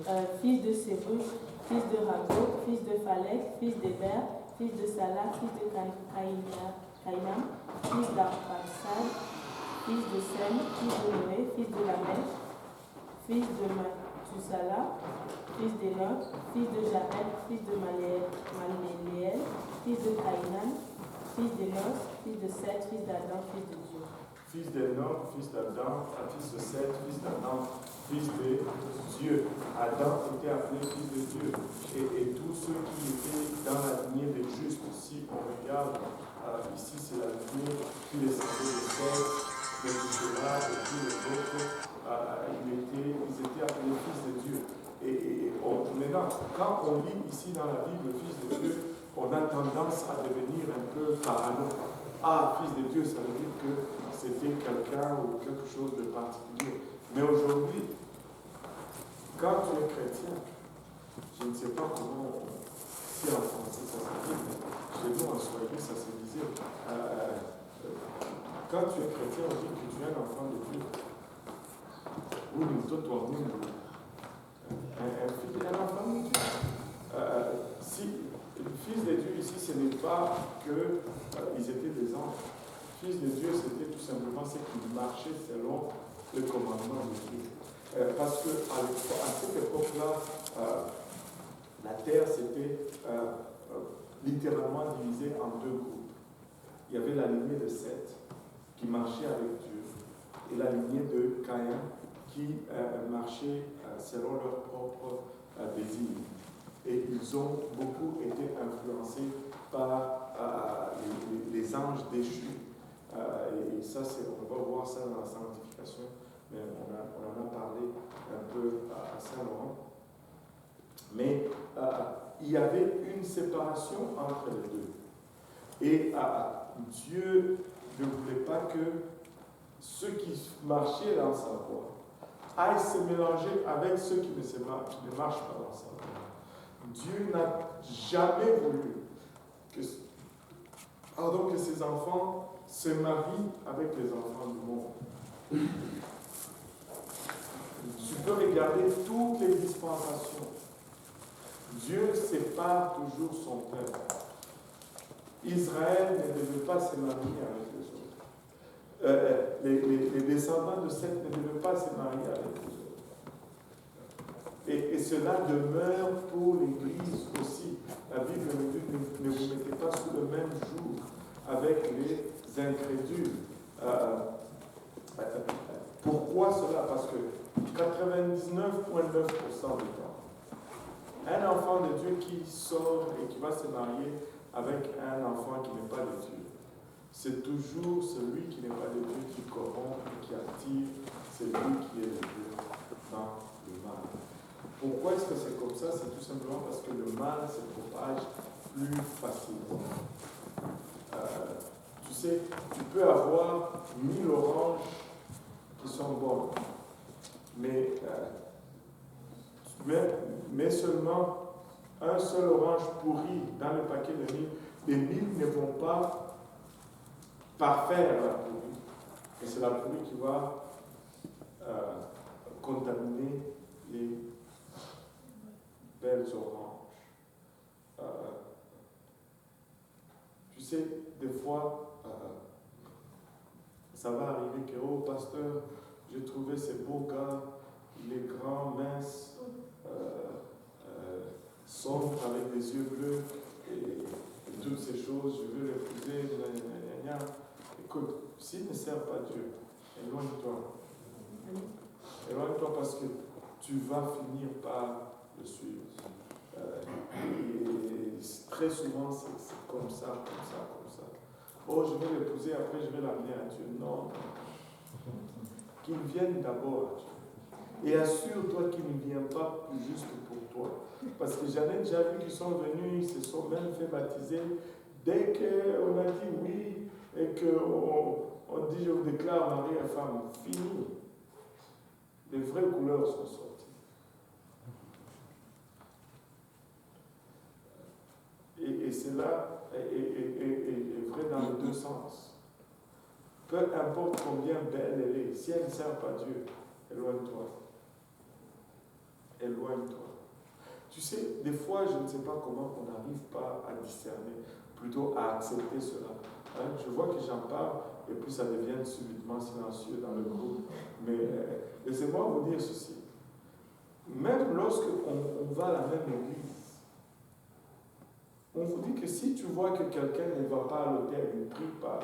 35. Fils de Sébus, fils de Rago, fils de Phalec, fils d'Héber, fils de Salah, fils de Caïnam, fils d'Arphaxad, fils de Sem, fils de Noé, fils de Lamech, fils de Mathusalah, fils d'Enoch, fils de Jared, fils de Maléliel, fils de Caïnan, fils d'Enos, fils de Seth, fils d'Adam, fils de Dieu. Fils d'Enoch, fils d'Adam, fils de Seth, fils d'Adam, fils de Dieu. Adam était appelé fils de Dieu. Et tous ceux qui étaient dans la lignée des justes, si on regarde, ici c'est la lignée qui descendait de Seth, de Tushela et tous les autres, ils étaient appelés fils de Dieu. Maintenant, quand on lit ici dans la Bible fils de Dieu, on a tendance à devenir un peu parano. Ah, fils de Dieu, ça veut dire que c'était quelqu'un ou quelque chose de particulier. Mais aujourd'hui, quand tu es chrétien, je ne sais pas comment, si en français ça se dit, mais chez nous en Swahili ça se disait, quand tu es chrétien, on dit que tu es un enfant de Dieu. Ou nous autres, un enfant de Dieu. Si le fils de Dieu ici, ce n'est pas qu'ils étaient des anges. Fils de Dieu, c'était tout simplement ce qui marchait selon le commandement de Dieu. Parce qu'à cette époque-là, la terre s'était littéralement divisée en deux groupes. Il y avait la lignée de Seth qui marchait avec Dieu et la lignée de Caïn qui marchait selon leur propre désir. Et ils ont beaucoup été influencés par les anges déchus. Et ça, on va voir ça dans la sanctification, mais on en a parlé un peu à Saint-Laurent. Mais il y avait une séparation entre les deux. Et Dieu ne voulait pas que ceux qui marchaient dans sa voie aillent se mélanger avec ceux qui ne marchent pas dans sa voie. Dieu n'a jamais voulu que ses enfants se marient avec les enfants du monde. Tu peux regarder toutes les dispensations. Dieu sépare toujours son peuple. Israël ne devait pas se marier avec les autres. Les descendants de Seth ne devaient pas se marier avec les autres. Et cela demeure pour l'Église aussi. La Bible nous dit ne vous mettez pas sous le même joug avec les incrédules. Pourquoi cela? Parce que 99,9% du temps, un enfant de Dieu qui sort et qui va se marier avec un enfant qui n'est pas de Dieu, c'est toujours celui qui n'est pas de Dieu qui corrompt et qui attire celui qui est de Dieu dans le mal. Pourquoi est-ce que c'est comme ça? C'est tout simplement parce que le mal se propage plus facilement. Tu sais, tu peux avoir 1000 oranges qui sont bonnes, mais seulement un seul orange pourri dans le paquet de 1000, les 1000 ne vont pas parfaire la pourrie. Et c'est la pourrie qui va contaminer les belles oranges. Tu sais, des fois, ça va arriver que, oh pasteur, j'ai trouvé ces beaux gars, il est grand, mince, sombre avec des yeux bleus et toutes ces choses, je veux l'épouser, écoute, s'il ne sert pas Dieu, éloigne-toi. Éloigne-toi parce que tu vas finir par le suivre. Et très souvent, c'est comme ça. Oh, je vais l'épouser, après je vais l'amener à Dieu. Non. Qu'il vienne d'abord à Dieu. Et assure-toi qu'il ne vient pas juste pour toi. Parce que j'en ai déjà vu qui sont venus, ils se sont même fait baptiser. Dès qu'on a dit oui, et qu'on dit je vous déclare mari et femme, fini. Les vraies couleurs sont sorties. Et cela est vrai dans les deux sens. Peu importe combien belle elle est, si elle ne sert pas Dieu, éloigne-toi. Éloigne-toi. Tu sais, des fois, je ne sais pas comment on n'arrive pas à discerner, plutôt à accepter cela. Je vois que j'en parle et puis ça devient subitement silencieux dans le groupe. Mais laissez-moi vous dire ceci. Même lorsqu'on va à la même église, on vous dit que si tu vois que quelqu'un ne va pas à l'autel, il ne prie pas,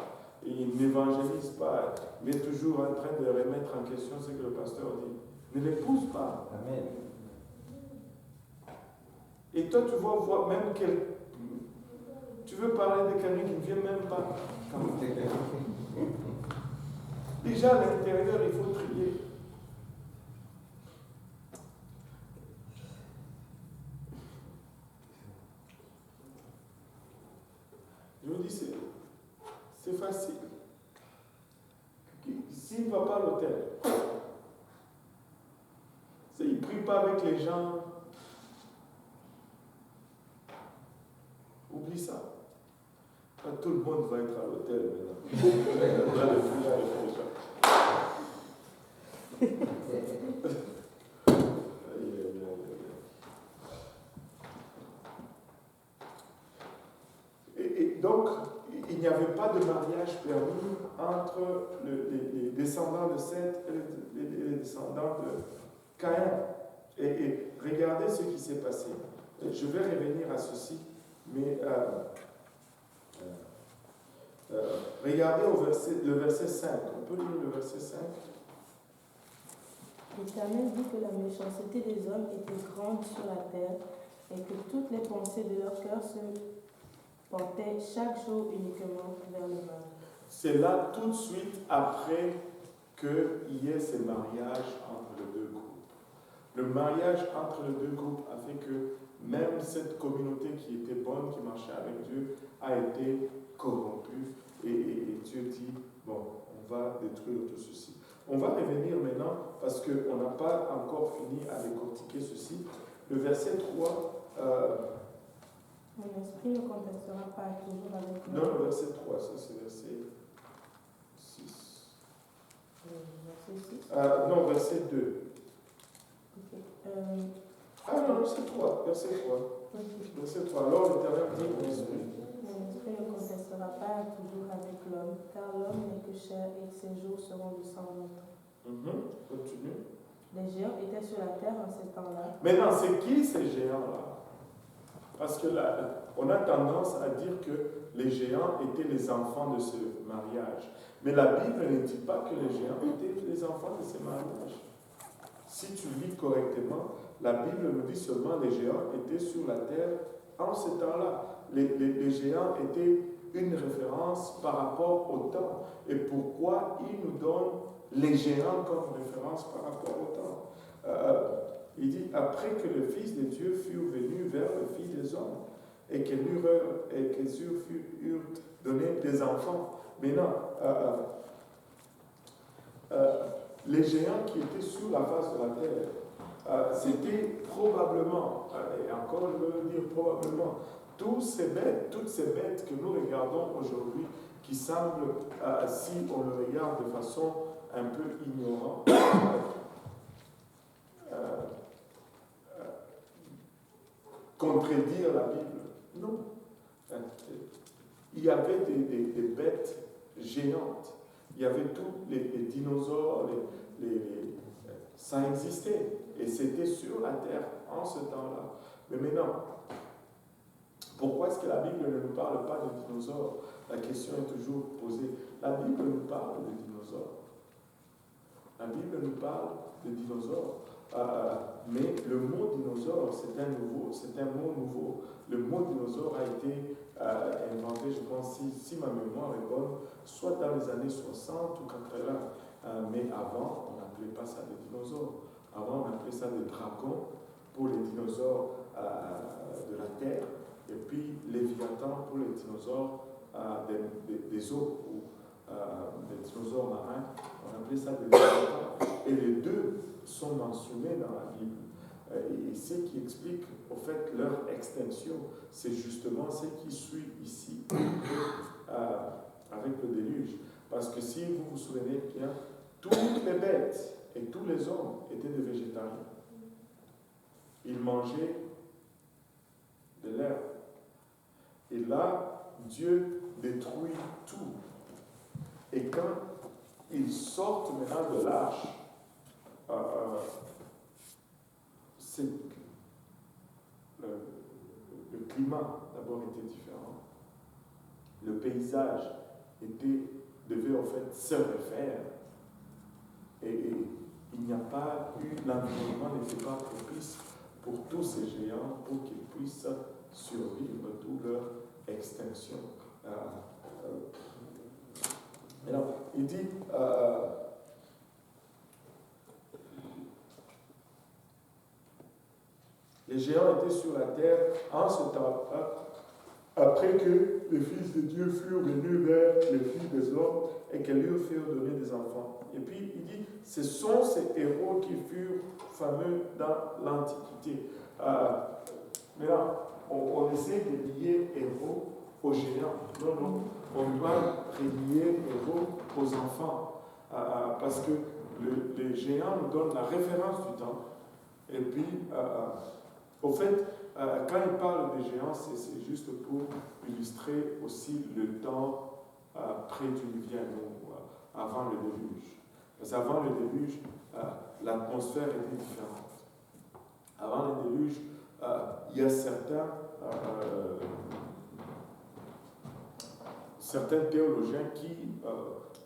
et il n'évangélise pas, il est toujours en train de remettre en question ce que le pasteur dit, ne l'épouse pas. Amen. Et toi, tu vas voir même tu veux parler de quelqu'un qui ne vient même pas. Déjà, à l'intérieur, il faut trier. C'est facile. S'il ne va pas à l'hôtel, il ne prie pas avec les gens, oublie ça. Tout le monde va être à l'hôtel maintenant. Et donc, il n'y avait pas de mariage permis entre les descendants de Seth et les descendants de Caïn. Et regardez ce qui s'est passé. Je vais revenir à ceci, mais regardez le verset 5. On peut lire le verset 5. L'Éternel dit que la méchanceté des hommes était grande sur la terre et que toutes les pensées de leur cœur se portaient chaque jour uniquement vers le mal. C'est là tout de suite après qu'il y ait ce mariage entre les deux groupes. Le mariage entre les deux groupes a fait que même cette communauté qui était bonne, qui marchait avec Dieu, a été corrompue. Et Dieu dit, bon, on va détruire tout ceci. On va revenir maintenant, parce qu'on n'a pas encore fini à décortiquer ceci. Le verset 3... Mon esprit ne contestera pas toujours avec moi. Non, le verset 3, ça c'est verset 6. Verset 6. Non, verset 2. Okay. Non, verset 3. Verset 3. Okay. Verset 3. Alors l'Éternel dit mon esprit. Mon esprit ne contestera pas toujours avec l'homme, car l'homme n'est que chair et ses jours seront de 120 ans. Continue. Les géants étaient sur la terre en ces temps-là. Maintenant, c'est qui ces géants-là? Parce que là, on a tendance à dire que les géants étaient les enfants de ce mariage. Mais la Bible ne dit pas que les géants étaient les enfants de ce mariage. Si tu lis correctement, la Bible nous dit seulement que les géants étaient sur la terre en ce temps-là. Les géants étaient une référence par rapport au temps. Et pourquoi il nous donne les géants comme référence par rapport au temps? Il dit, après que le Fils de Dieu fut venu vers le Fils des hommes, et qu'ils eurent donné des enfants. Maintenant, les géants qui étaient sur la face de la terre, c'était probablement, et encore je veux dire probablement, toutes ces bêtes que nous regardons aujourd'hui, qui semblent, si on le regarde de façon un peu ignorante, contredire la Bible. Non. Il y avait des bêtes géantes. Il y avait tous les dinosaures, ça existait. Et c'était sur la terre en ce temps-là. Mais maintenant, pourquoi est-ce que la Bible ne nous parle pas de dinosaures? La question est toujours posée. La Bible nous parle de dinosaures. La Bible nous parle de dinosaures. Mais le mot dinosaure, c'est un mot nouveau. Le mot dinosaure a été inventé, je pense, si ma mémoire est bonne, soit dans les années 60 ou 80. Mais avant, on n'appelait pas ça des dinosaures. Avant, on appelait ça des dragons pour les dinosaures de la terre, et puis Léviathan pour les dinosaures des eaux, ou des dinosaures marins. On appelait ça des Léviathans. Et les deux sont mentionnés dans la Bible. Et ce qui explique, au fait, leur extinction, c'est justement ce qui suit ici avec le déluge. Parce que si vous vous souvenez bien, toutes les bêtes et tous les hommes étaient des végétariens. Ils mangeaient de l'herbe. Et là, Dieu détruit tout. Et quand ils sortent maintenant de l'arche, le climat d'abord était différent. Le paysage devait en fait se refaire. Et il n'y a pas eu, l'environnement n'était pas propice pour tous ces géants pour qu'ils puissent survivre d'où leur extinction. Alors, il dit les géants étaient sur la terre en ce temps, après que les fils de Dieu furent venus vers les filles des hommes et qu'elles lui furent donner des enfants. Et puis il dit, ce sont ces héros qui furent fameux dans l'Antiquité. Maintenant, on essaie de lier héros aux géants. Non, non, on doit relier héros aux enfants. Parce que les géants nous donnent la référence du temps. Et puis, au fait, quand il parle des géants, c'est juste pour illustrer aussi le temps prédiluvien, avant le déluge. Parce qu'avant le déluge, l'atmosphère était différente. Avant le déluge, il y a certains théologiens qui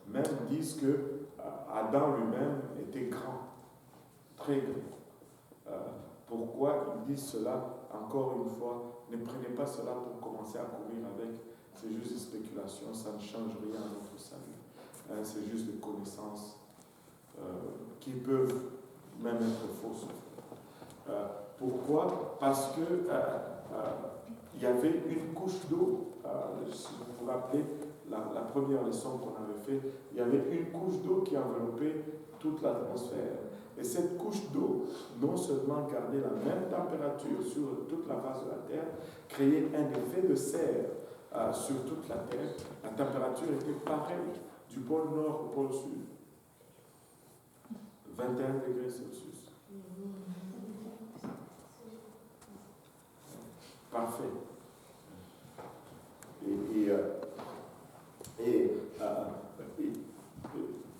même disent que Adam lui-même était grand, très grand. Pourquoi ils disent cela? Encore une fois, ne prenez pas cela pour commencer à courir avec. C'est juste des spéculations, ça ne change rien à notre salut. C'est juste des connaissances qui peuvent même être fausses. Pourquoi? Parce que il y avait une couche d'eau, si vous vous rappelez, la première leçon qu'on avait faite, il y avait une couche d'eau qui enveloppait toute l'atmosphère. Et cette couche d'eau, non seulement gardait la même température sur toute la face de la Terre, créait un effet de serre sur toute la Terre. La température était pareille du pôle nord au pôle sud. 21 degrés Celsius. Parfait.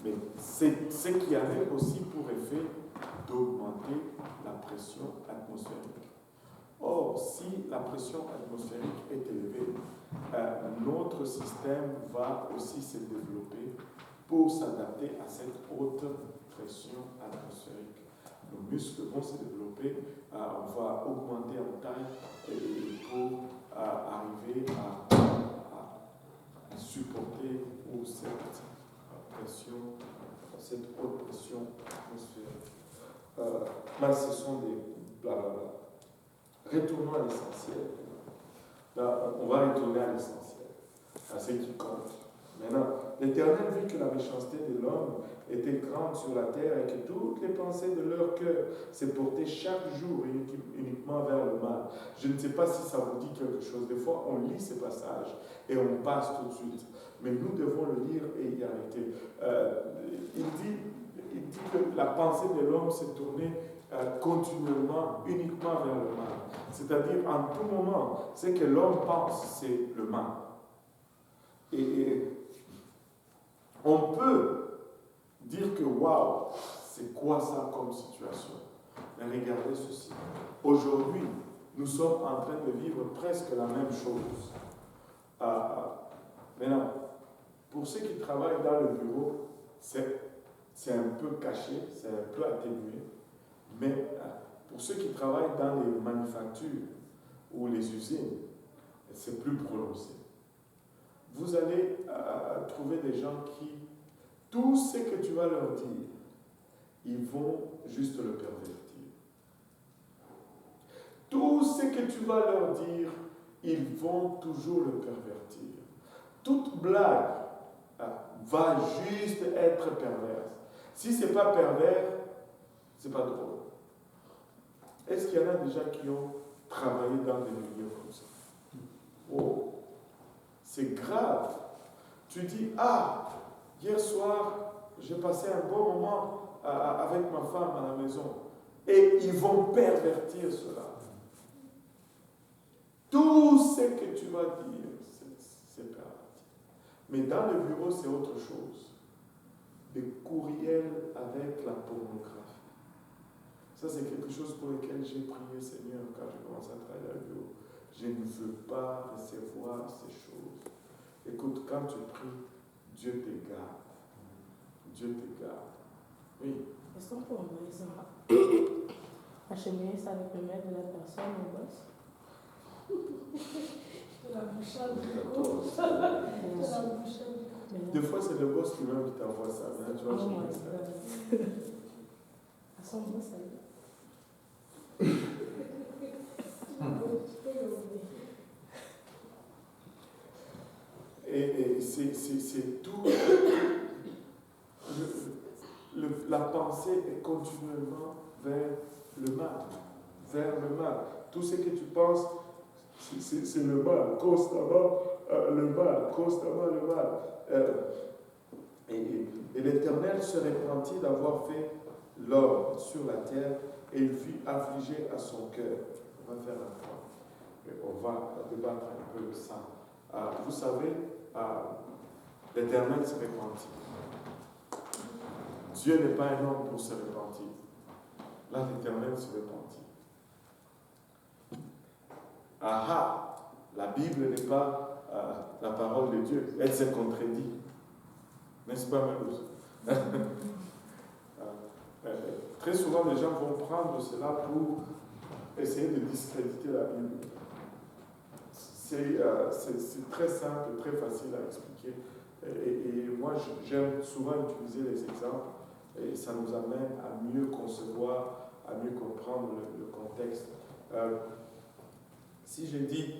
Mais c'est ce qui avait aussi pour effet d'augmenter la pression atmosphérique. Or, si la pression atmosphérique est élevée, notre système va aussi se développer pour s'adapter à cette haute pression atmosphérique. Nos muscles vont se développer, on va augmenter en taille pour arriver à supporter cette pression, cette haute pression atmosphérique. Là, ce sont des blablabla. Retournons à l'essentiel. Là, on va retourner à l'essentiel, à ce qui compte. Maintenant, l'Éternel vit que la méchanceté de l'homme était grande sur la terre et que toutes les pensées de leur cœur se portaient chaque jour uniquement vers le mal. Je ne sais pas si ça vous dit quelque chose. Des fois, on lit ces passages et on passe tout de suite. Mais nous devons le lire et y arrêter. Il dit que la pensée de l'homme s'est tournée continuellement, uniquement vers le mal. C'est-à-dire, en tout moment, ce que l'homme pense, c'est le mal. Et on peut dire que, waouh, c'est quoi ça comme situation? Mais regardez ceci. Aujourd'hui, nous sommes en train de vivre presque la même chose. Maintenant, pour ceux qui travaillent dans le bureau, c'est un peu caché, c'est un peu atténué. Mais pour ceux qui travaillent dans les manufactures ou les usines, c'est plus prononcé. Vous allez trouver des gens qui, tout ce que tu vas leur dire, ils vont juste le pervertir. Tout ce que tu vas leur dire, ils vont toujours le pervertir. Toute blague va juste être perverse. Si ce n'est pas pervers, ce n'est pas drôle. Est-ce qu'il y en a déjà qui ont travaillé dans des milieux comme ça? Oh, c'est grave. Tu dis, hier soir, j'ai passé un bon moment avec ma femme à la maison. Et ils vont pervertir cela. Tout ce que tu vas dire, c'est perverti. Mais dans le bureau, c'est autre chose. Des courriels avec la pornographie. Ça, c'est quelque chose pour lequel j'ai prié, Seigneur, quand j'ai commencé à travailler à la bureau. Je ne veux pas recevoir ces choses. Écoute, quand tu pries, Dieu te garde. Dieu te garde. Oui. Est-ce qu'on peut envoyer ça? Acheminer ça avec le mail de la personne au boss? La bouchade du coup. Des fois, c'est le boss lui-même qui t'envoie ça. Mais là, tu vois, à son boss, ça y est. Et c'est tout. La pensée est continuellement vers le mal. Vers le mal. Tout ce que tu penses, c'est le mal. Constamment le mal. Constamment le mal. Et l'Éternel se repentit d'avoir fait l'homme sur la terre et il fut affligé à son cœur. On va faire un point. Et on va débattre un peu de ça. Vous savez, l'Éternel se repentit. Dieu n'est pas un homme pour se repentir. Là, l'Éternel se repentit. La Bible n'est pas la parole de Dieu. Elle se contredit. N'est-ce pas, Mélouse? Très souvent, les gens vont prendre cela pour essayer de discréditer la Bible. C'est très simple, très facile à expliquer. Et moi, j'aime souvent utiliser les exemples et ça nous amène à mieux concevoir, à mieux comprendre le contexte. Si je dis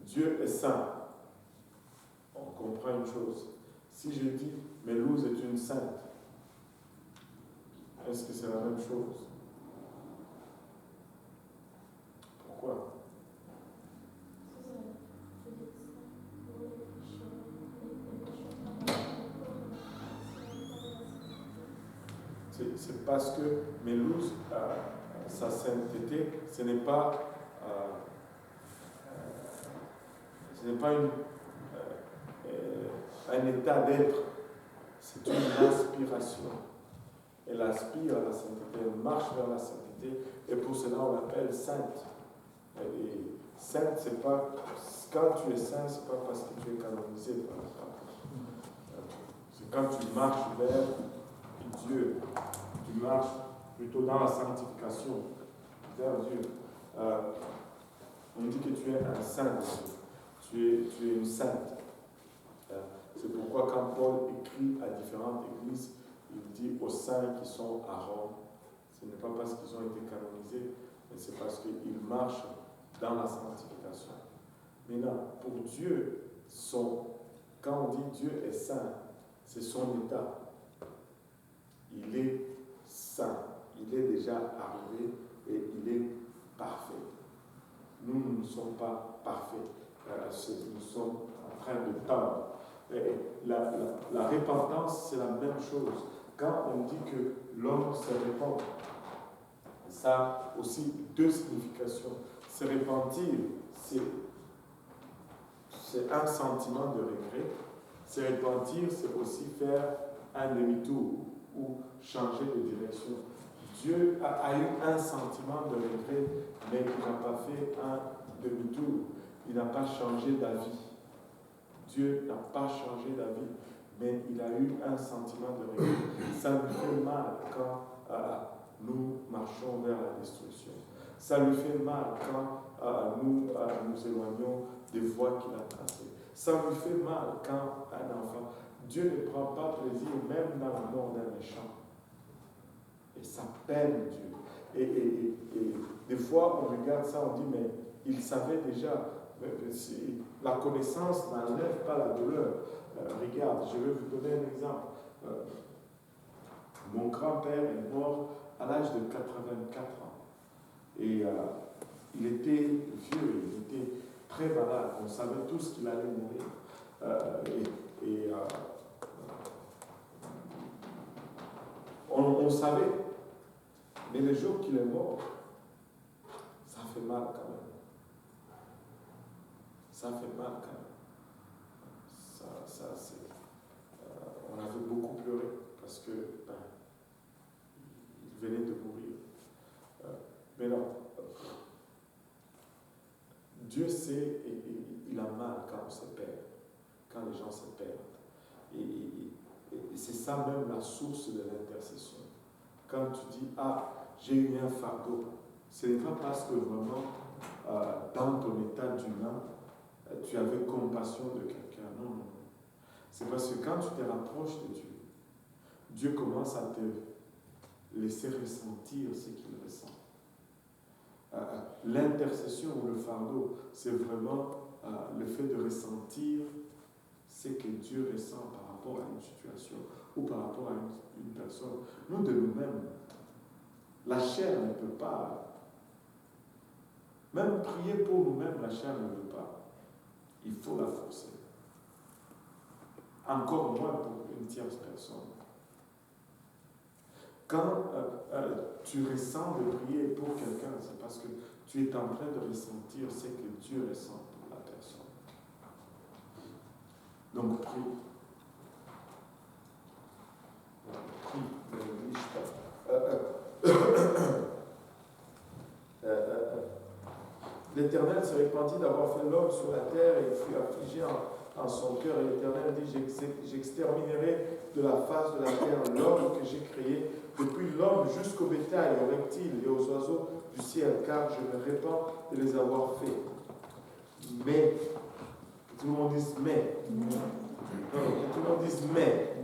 Dieu est saint, on comprend une chose. Si je dis Mélouse est une sainte, est-ce que c'est la même chose? Pourquoi? C'est parce que Mélouse, sa sainteté, ce n'est pas un état d'être, c'est une aspiration. Elle aspire à la sainteté, elle marche vers la sainteté, et pour cela on l'appelle sainte. Et sainte, c'est pas, quand tu es saint, c'est pas parce que tu es canonisé par la Bible. C'est quand tu marches vers Dieu, tu marches plutôt dans la sanctification, vers Dieu. On dit que tu es un saint, tu es une sainte. C'est pourquoi quand Paul écrit à différentes églises, il dit aux saints qui sont à Rome, ce n'est pas parce qu'ils ont été canonisés, mais c'est parce qu'ils marchent dans la sanctification. Maintenant, pour Dieu, quand on dit Dieu est saint, c'est son état. Il est saint, il est déjà arrivé et il est parfait. Nous ne sommes pas parfaits, nous sommes en train de tendre. La repentance, c'est la même chose. Quand on dit que l'homme se repent, ça a aussi deux significations. Se repentir, c'est un sentiment de regret. Se repentir, c'est aussi faire un demi-tour ou changer de direction. Dieu a eu un sentiment de regret, mais il n'a pas fait un demi-tour. Il n'a pas changé d'avis. Dieu n'a pas changé d'avis, mais il a eu un sentiment de regret. Ça lui fait mal quand nous marchons vers la destruction. Ça lui fait mal quand nous nous éloignons des voies qu'il a tracées. Ça lui fait mal quand un enfant... Dieu ne prend pas plaisir même dans la mort d'un méchant. Et ça peine Dieu. Et des fois, on regarde ça, on dit, mais il savait déjà. La connaissance n'enlève pas la douleur. Regarde, je vais vous donner un exemple. Mon grand-père est mort à l'âge de 84 ans. Et il était vieux, il était très malade. On savait tous qu'il allait mourir. On savait. Mais le jour qu'il est mort, ça fait mal quand même. Ça fait mal quand même. On avait beaucoup pleuré parce que il venait de mourir. Mais non, Dieu sait et il a mal quand on se perd, quand les gens se perdent. Et c'est ça même la source de l'intercession. Quand tu dis, j'ai eu un fardeau, ce n'est pas parce que vraiment, dans ton état d'humain, tu avais compassion de quelqu'un. Non, non. C'est parce que quand tu te rapproches de Dieu, Dieu commence à te laisser ressentir ce qu'il ressent. L'intercession ou le fardeau, c'est vraiment le fait de ressentir ce que Dieu ressent par rapport à une situation ou par rapport à une personne. Nous, de nous-mêmes, la chair ne peut pas. Même prier pour nous-mêmes, la chair ne veut pas. Il faut la forcer. Encore moins pour une tierce personne. Quand tu ressens de prier pour quelqu'un, c'est parce que tu es en train de ressentir ce que Dieu ressent pour la personne. Donc prie. Prie, ne néglige pas. L'Éternel se répandit d'avoir fait l'homme sur la terre et il fut affligé en son cœur. Et l'Éternel dit, j'exterminerai de la face de la terre l'homme que j'ai créé, depuis l'homme jusqu'au bétail, aux reptiles et aux oiseaux du ciel, car je me répands de les avoir faits. Mais, que tout le monde dise mais. Non, que tout le monde dise mais.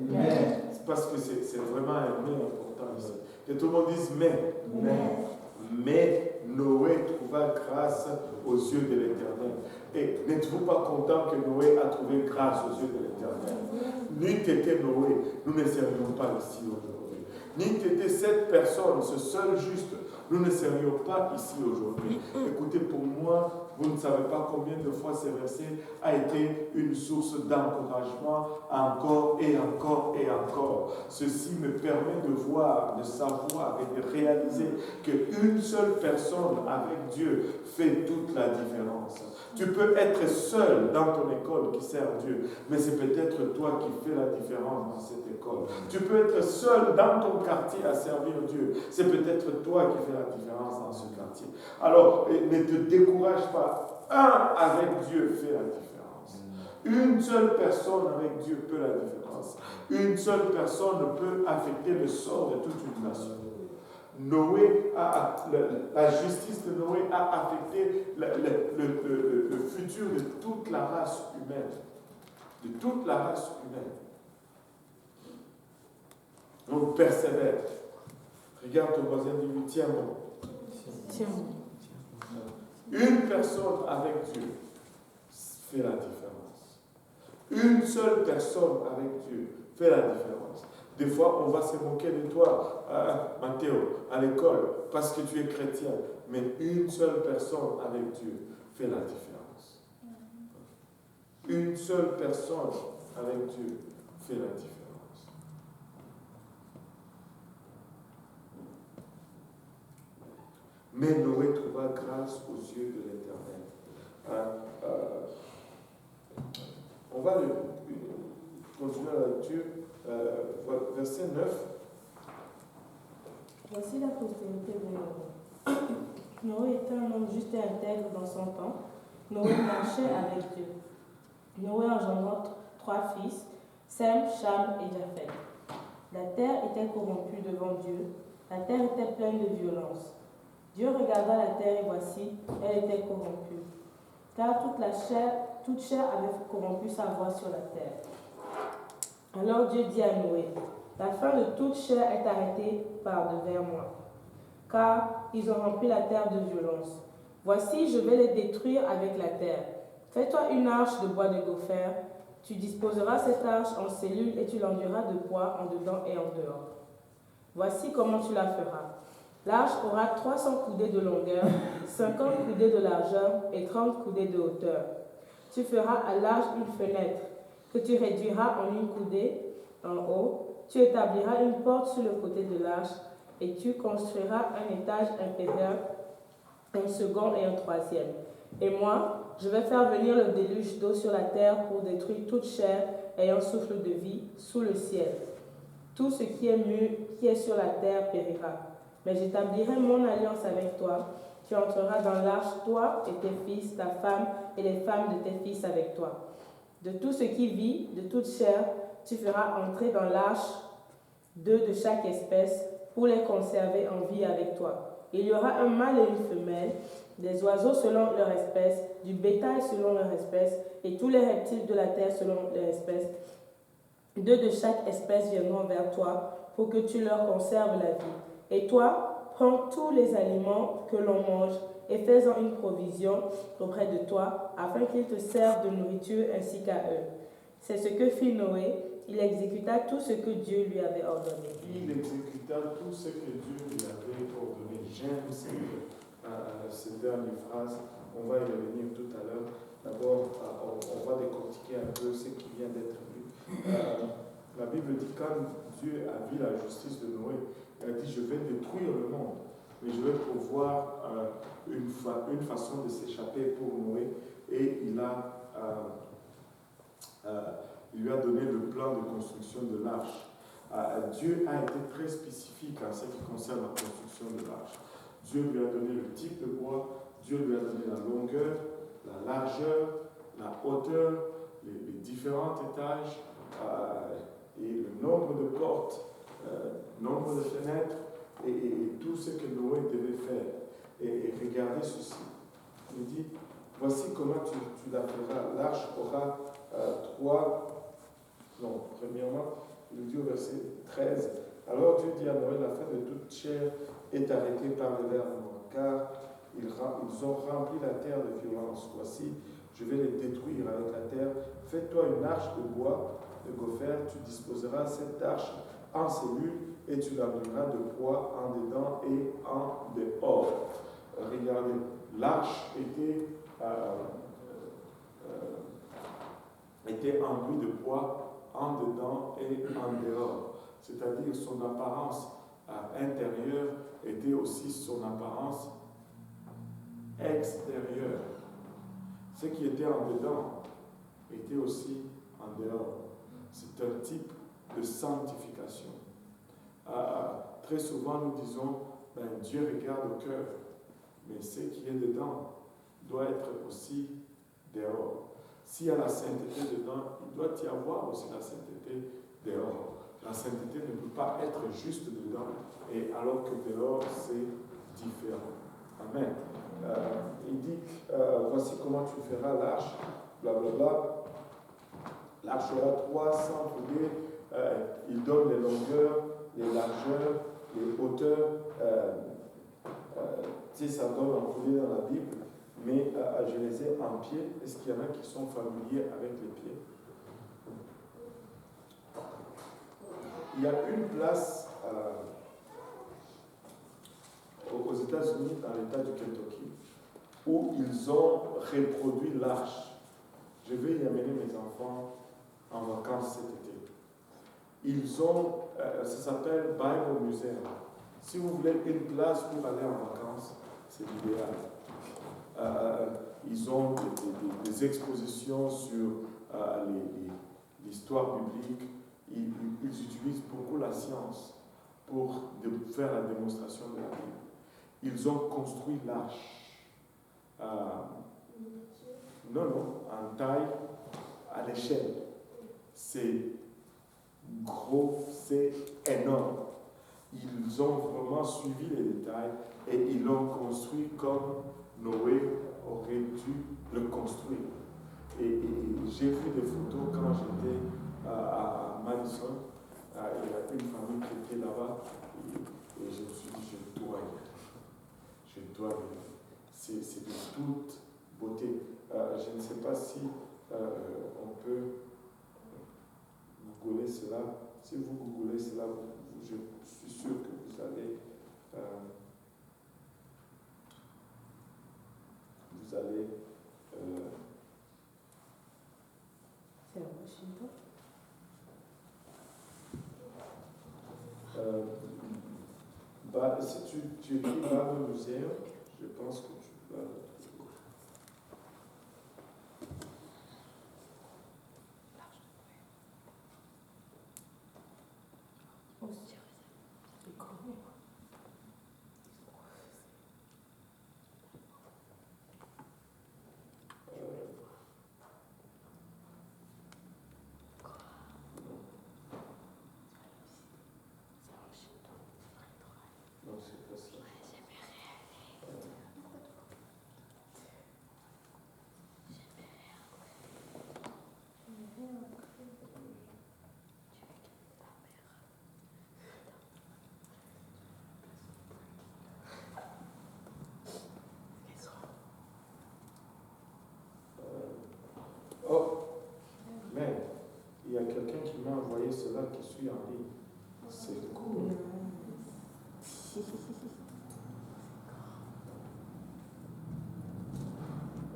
C'est parce que c'est vraiment un mais important ici. Que tout le monde dise mais. Mais Noé trouva grâce aux yeux de l'Éternel. Et n'êtes-vous pas content que Noé a trouvé grâce aux yeux de l'Éternel? N'eût été Noé, nous ne serions pas ici aujourd'hui. N'eût été cette personne, ce seul juste, nous ne serions pas ici aujourd'hui. Écoutez, pour moi, vous ne savez pas combien de fois ce verset a été une source d'encouragement encore et encore et encore. Ceci me permet de voir, de savoir et de réaliser qu'une seule personne avec Dieu fait toute la différence. Tu peux être seul dans ton école qui sert Dieu, mais c'est peut-être toi qui fais la différence dans cette école. Tu peux être seul dans ton quartier à servir Dieu, c'est peut-être toi qui fais la différence dans ce quartier. Alors, ne te décourage pas. Un avec Dieu fait la différence. Une seule personne avec Dieu peut la différence. Une seule personne peut affecter le sort de toute une nation. La justice de Noé a affecté le futur de toute la race humaine. De toute la race humaine. Donc persévère. Regarde ton voisin du 8e mot. Une personne avec Dieu fait la différence. Une seule personne avec Dieu fait la différence. Des fois, on va se moquer de toi, Mathéo, à l'école, parce que tu es chrétien. Mais une seule personne avec Dieu fait la différence. Une seule personne avec Dieu fait la différence. Mais Noé trouva grâce aux yeux de l'Éternel. On va continuer la lecture. Verset 9. Voici la postérité de Noé. Noé était un homme juste et intègre dans son temps. Noé marchait avec Dieu. Noé engendra 3 fils, Sem, Cham et Japheth. La terre était corrompue devant Dieu. La terre était pleine de violence. Dieu regarda la terre et voici, elle était corrompue. Car toute chair avait corrompu sa voie sur la terre. Alors Dieu dit à Noé, la fin de toute chair est arrêtée par devers moi, car ils ont rempli la terre de violence. Voici, je vais les détruire avec la terre. Fais-toi une arche de bois de gopher. Tu disposeras cette arche en cellules et tu l'enduiras de bois en dedans et en dehors. Voici comment tu la feras. L'arche aura 300 coudées de longueur, 50 coudées de largeur et 30 coudées de hauteur. Tu feras à l'arche une fenêtre que tu réduiras en une coudée en haut. Tu établiras une porte sur le côté de l'arche et tu construiras un étage inférieur, un second et un troisième. Et moi, je vais faire venir le déluge d'eau sur la terre pour détruire toute chair ayant souffle de vie sous le ciel. Tout ce qui est sur la terre périra. Mais j'établirai mon alliance avec toi. Tu entreras dans l'arche, toi et tes fils, ta femme et les femmes de tes fils avec toi. De tout ce qui vit, de toute chair, tu feras entrer dans l'arche 2 de chaque espèce pour les conserver en vie avec toi. Il y aura un mâle et une femelle, des oiseaux selon leur espèce, du bétail selon leur espèce, et tous les reptiles de la terre selon leur espèce. 2 de chaque espèce viendront vers toi pour que tu leur conserves la vie. Et toi, prends tous les aliments que l'on mange et fais-en une provision auprès de toi, afin qu'ils te servent de nourriture ainsi qu'à eux. C'est ce que fit Noé. Il exécuta tout ce que Dieu lui avait ordonné. Il exécuta tout ce que Dieu lui avait ordonné. J'aime cette dernière phrase. On va y revenir tout à l'heure. D'abord, on va décortiquer un peu ce qui vient d'être lu. La Bible dit quand Dieu a vu la justice de Noé, il a dit je vais détruire le monde, mais je vais pouvoir une façon de s'échapper pour Noé. Et il lui a donné le plan de construction de l'arche. Dieu a été très spécifique en ce qui concerne la construction de l'arche. Dieu lui a donné le type de bois, Dieu lui a donné la longueur, la largeur, la hauteur, les différents étages et le nombre de portes, nombre de fenêtres et tout ce que Noé devait faire. Et regardez ceci. Il dit, voici comment tu la feras. L'arche aura premièrement, il dit au verset 13, alors Dieu dit à Noé, la fin de toute chair est arrêtée par le Verbe, car ils ont rempli la terre de violence. Voici, je vais les détruire avec la terre. Fais-toi une arche de bois, de gopher, tu disposeras cette arche en cellules et tu la mettras de poids en dedans et en dehors. Regardez, l'arche était enduite de poids en dedans et en dehors. C'est-à-dire son apparence intérieure était aussi son apparence extérieure. Ce qui était en dedans était aussi en dehors. C'est un type de sanctification. Très souvent, nous disons, Dieu regarde au cœur, mais ce qui est dedans doit être aussi dehors. S'il y a la sainteté dedans, il doit y avoir aussi la sainteté dehors. La sainteté ne peut pas être juste dedans, et alors que dehors, c'est différent. Amen. Il dit, voici comment tu feras l'arche, blablabla. L'arche aura 300 coudées. Il donne les longueurs, les largeurs, les hauteurs. Ça donne en coudées dans la Bible, mais je les ai en pied. Est-ce qu'il y en a qui sont familiers avec les pieds? Il y a une place aux États-Unis, dans l'État du Kentucky, où ils ont reproduit l'arche. Je vais y amener mes enfants en vacances cet été. Ils ont, ça s'appelle Bible Museum. Si vous voulez une place pour aller en vacances, c'est l'idéal. Ils ont des expositions sur l'histoire biblique. Ils utilisent beaucoup la science pour faire la démonstration de la Bible. Ils ont construit l'arche. En taille, à l'échelle. C'est gros, c'est énorme. Ils ont vraiment suivi les détails et ils l'ont construit comme Noé aurait dû le construire. Et j'ai vu des photos quand j'étais à Madison. Il y a une famille qui était là-bas et je me suis dit, je dois y aller. Je dois y aller. C'est de toute beauté. Je ne sais pas si on peut googler cela. Si vous googlez cela, je suis sûr que vous allez C'est à Washington. Si tu écris Bible Museum, je pense que tu vas le trouver. Non, c'est pas ça. m'as envoyé cela qui suit en ligne. C'est cool.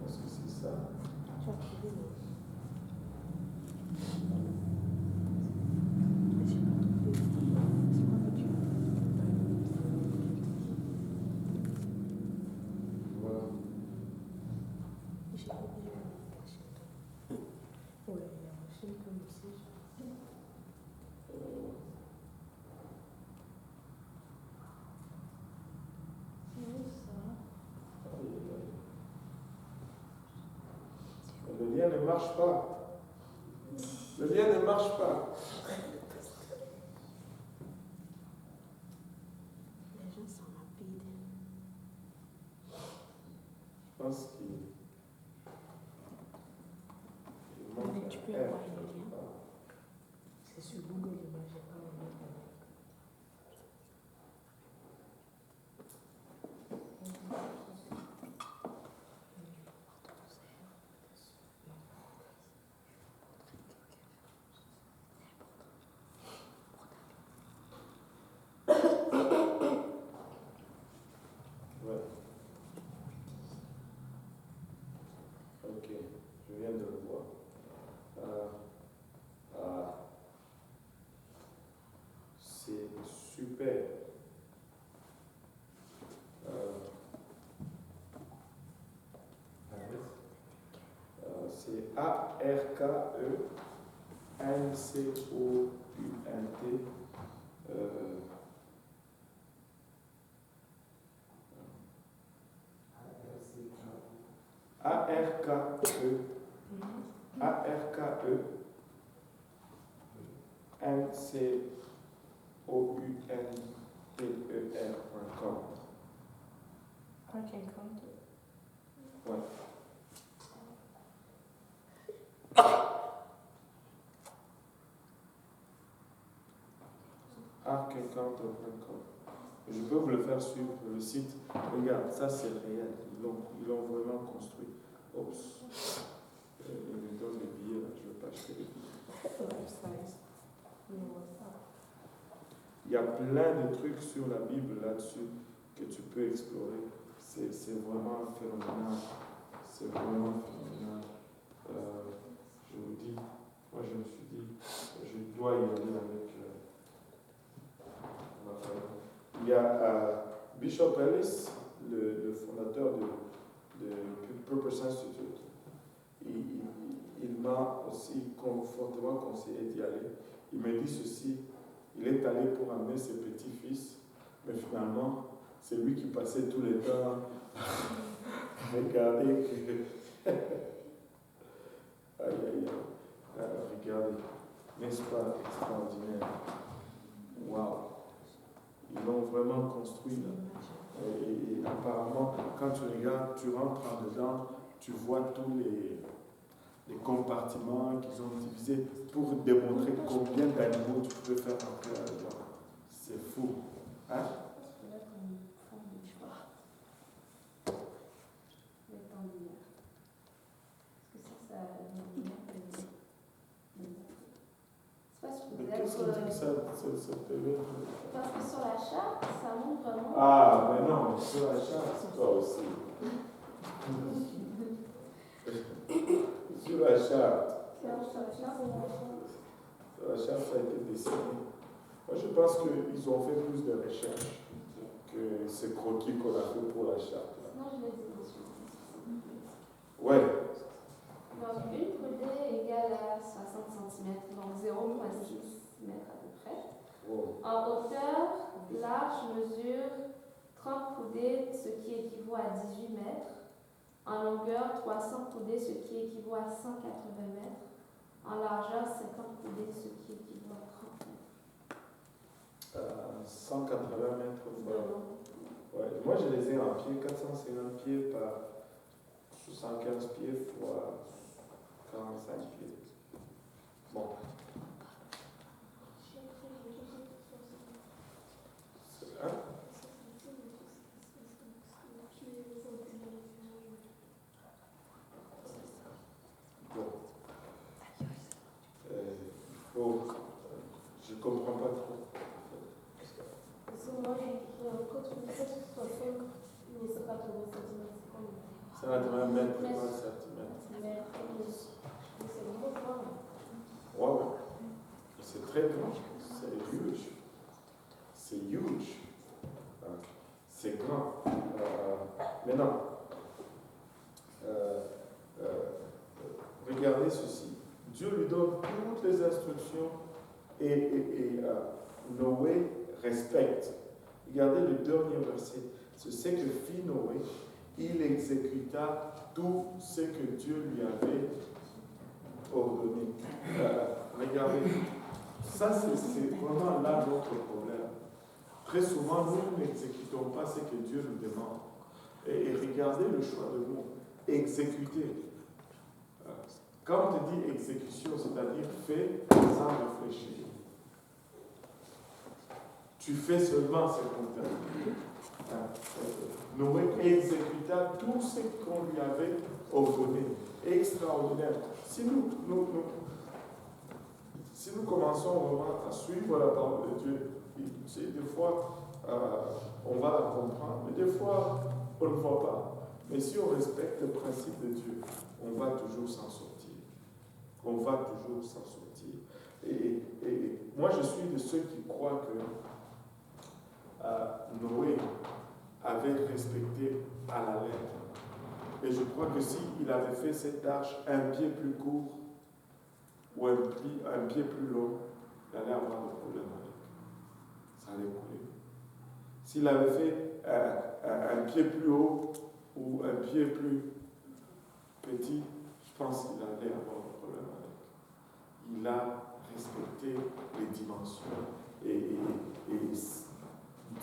Est-ce que c'est ça? Tu as trouvé le. Voilà. Ouais, il y a un film comme aussi. Le lien ne marche pas. Le lien ne marche pas. Les gens sont rapides. Je pense qu'il manque Mais tu peux un R avoir le quelque lien. part. C'est sur Google Images, j'ai pas le lien. Ouais. Ok, je viens de le voir. C'est super. C'est ARKENCOUNT. ARKENCOUNTER.com. Arc Encounter. Ouais. ARKENCOUNTER.com. Je peux vous le faire suivre le site. Regarde, ça c'est réel. Ils l'ont vraiment construit. Oups. Ils me donnent les billets là, je ne veux pas acheter les billets. Website. Le WhatsApp. Il y a plein de trucs sur la Bible là-dessus que tu peux explorer. C'est vraiment phénoménal. C'est vraiment phénoménal. Je vous dis, moi je me suis dit, je dois y aller avec ma famille. Il y a Bishop Ellis, le fondateur de Purpose Institute. Il m'a aussi fortement conseillé d'y aller. Il m'a dit ceci, il est allé pour amener ses petits-fils, mais finalement, c'est lui qui passait tout le temps à regarder que... Aïe, aïe, aïe. Regardez, n'est-ce pas extraordinaire? Waouh! Ils l'ont vraiment construit là. Et apparemment, quand tu regardes, tu rentres en dedans, tu vois tous les compartiments qu'ils ont divisés pour démontrer combien d'animaux tu peux faire entrer là-dedans. C'est fou. Hein? Mais qu'est-ce qui dit que ça te met? Parce que sur la charte, ça montre vraiment. Ah, mais non, sur la charte, toi aussi. Sur la charte. La charte a été dessinée. Moi, je pense qu'ils ont fait plus de recherches que ce croquis qu'on a fait pour la charte. Non, je l'ai dit dessus. Ouais. Donc, une coudée égale à 60 cm, donc 0,6 m à peu près. Wow. En hauteur, l'arche mesure 30 coudées, ce qui équivaut à 18 mètres. En longueur, 300 coudées, ce qui équivaut à 180 mètres. En largeur, 50 coudées, ce qui équivaut à 30 mètres. 180 mètres. De long. Ouais. Moi, je les ai en pied, 450 pieds par 75 pieds fois 45 pieds. Bon. Hein? Bon. Il faut Je ne comprends pas trop. Parce que moi, quand tu me disais 65, mais c'est 80 cm, c'est comme. Ça va être 1 mètre, 20 centimètres. Mais c'est vraiment grand. Ouais, ouais. C'est très grand. C'est huge. C'est huge. C'est grand. Maintenant, regardez ceci. Dieu lui donne toutes les instructions et Noé respecte. Regardez le dernier verset. C'est que fit Noé, il exécuta tout ce que Dieu lui avait ordonné. Regardez, ça c'est vraiment là notre problème. Très souvent, nous n'exécutons pas ce que Dieu nous demande. Et regardez le choix de mot. Exécuter. Quand on dit exécution, c'est-à-dire fait sans réfléchir. Tu fais seulement ce qu'on t'a dit. Noé exécuta tout ce qu'on lui avait ordonné. Extraordinaire. Si nous commençons vraiment à suivre la parole de Dieu, des fois, on va la comprendre, mais des fois, on ne voit pas. Mais si on respecte le principe de Dieu, on va toujours s'en sortir. On va toujours s'en sortir. Et moi, je suis de ceux qui croient que Noé avait respecté à la lettre. Et je crois que s'il avait fait cette arche un pied plus court ou un pied plus long, il allait avoir des problèmes avec. Ça allait couler. S'il avait fait un pied plus haut ou un pied plus petit, je pense qu'il allait avoir des problèmes avec. Il a respecté les dimensions et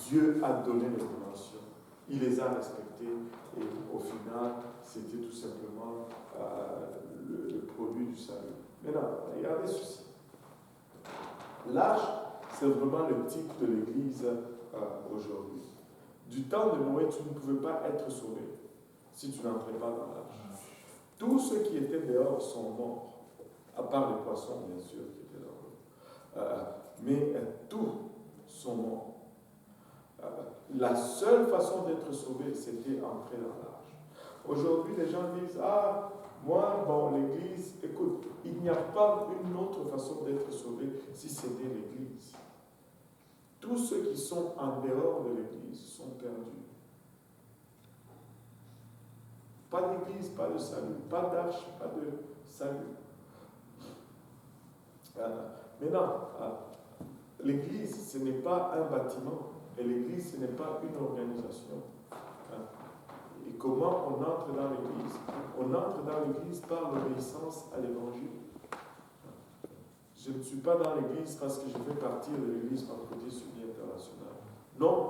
Dieu a donné les dimensions. Il les a respectées et au final, c'était tout simplement le produit du salut. Maintenant, regardez ceci. L'arche, c'est vraiment le type de l'Église aujourd'hui. Du temps de Noé, tu ne pouvais pas être sauvé si tu n'entrais pas dans l'arche. Tous ceux qui étaient dehors sont morts, à part les poissons, bien sûr, qui étaient là. Mais tous sont morts. La seule façon d'être sauvé, c'était entrer dans l'arche. Aujourd'hui, les gens disent, moi, l'Église, écoute, il n'y a pas une autre façon d'être sauvé si c'était l'Église. Tous ceux qui sont en dehors de l'Église sont perdus. Pas d'Église, pas de salut, pas d'arche, pas de salut. Maintenant, l'Église, ce n'est pas un bâtiment. Et l'Église, ce n'est pas une organisation. Et comment on entre dans l'Église? On entre dans l'Église par l'obéissance à l'Évangile. Je ne suis pas dans l'Église parce que je fais partie de l'Église Pentecôtiste Unie Internationale. Non,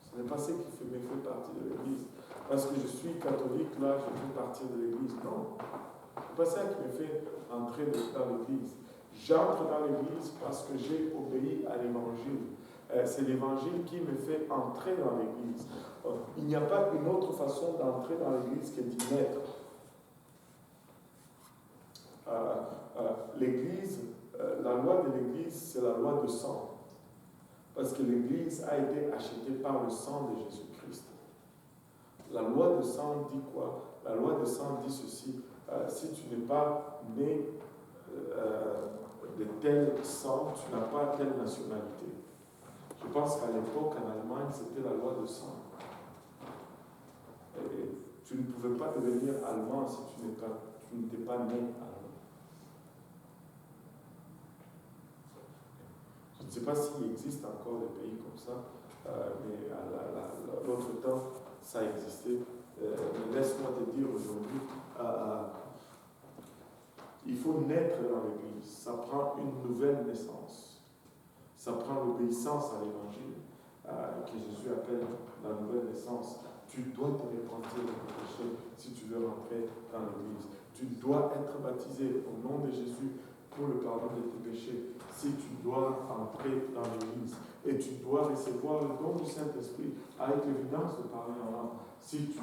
ce n'est pas ça qui me fait partie de l'Église. Parce que je suis catholique, là, je fais partie de l'Église. Non, ce n'est pas ça qui me fait entrer dans l'Église. J'entre dans l'Église parce que j'ai obéi à l'Évangile. C'est l'Évangile qui me fait entrer dans l'Église. Il n'y a pas une autre façon d'entrer dans l'Église que d'y naître. L'Église, la loi de l'Église, c'est la loi de sang. Parce que l'Église a été achetée par le sang de Jésus-Christ. La loi de sang dit quoi? La loi de sang dit ceci. Si tu n'es pas né de tel sang, tu n'as pas telle nationalité. Je pense qu'à l'époque, en Allemagne, c'était la loi de sang. Et tu ne pouvais pas devenir allemand si tu n'étais pas né allemand. Je ne sais pas s'il existe encore des pays comme ça, mais à l'autre temps, ça existait. Mais laisse-moi te dire aujourd'hui, il faut naître dans l'Église. Ça prend une nouvelle naissance. Ça prend l'obéissance à l'Évangile, que Jésus appelle la nouvelle naissance. Tu dois te repentir de tes péchés si tu veux rentrer dans l'Église. Tu dois être baptisé au nom de Jésus pour le pardon de tes péchés si tu dois entrer dans l'Église. Et tu dois recevoir le don du Saint-Esprit avec l'évidence de parler en langue. Si tu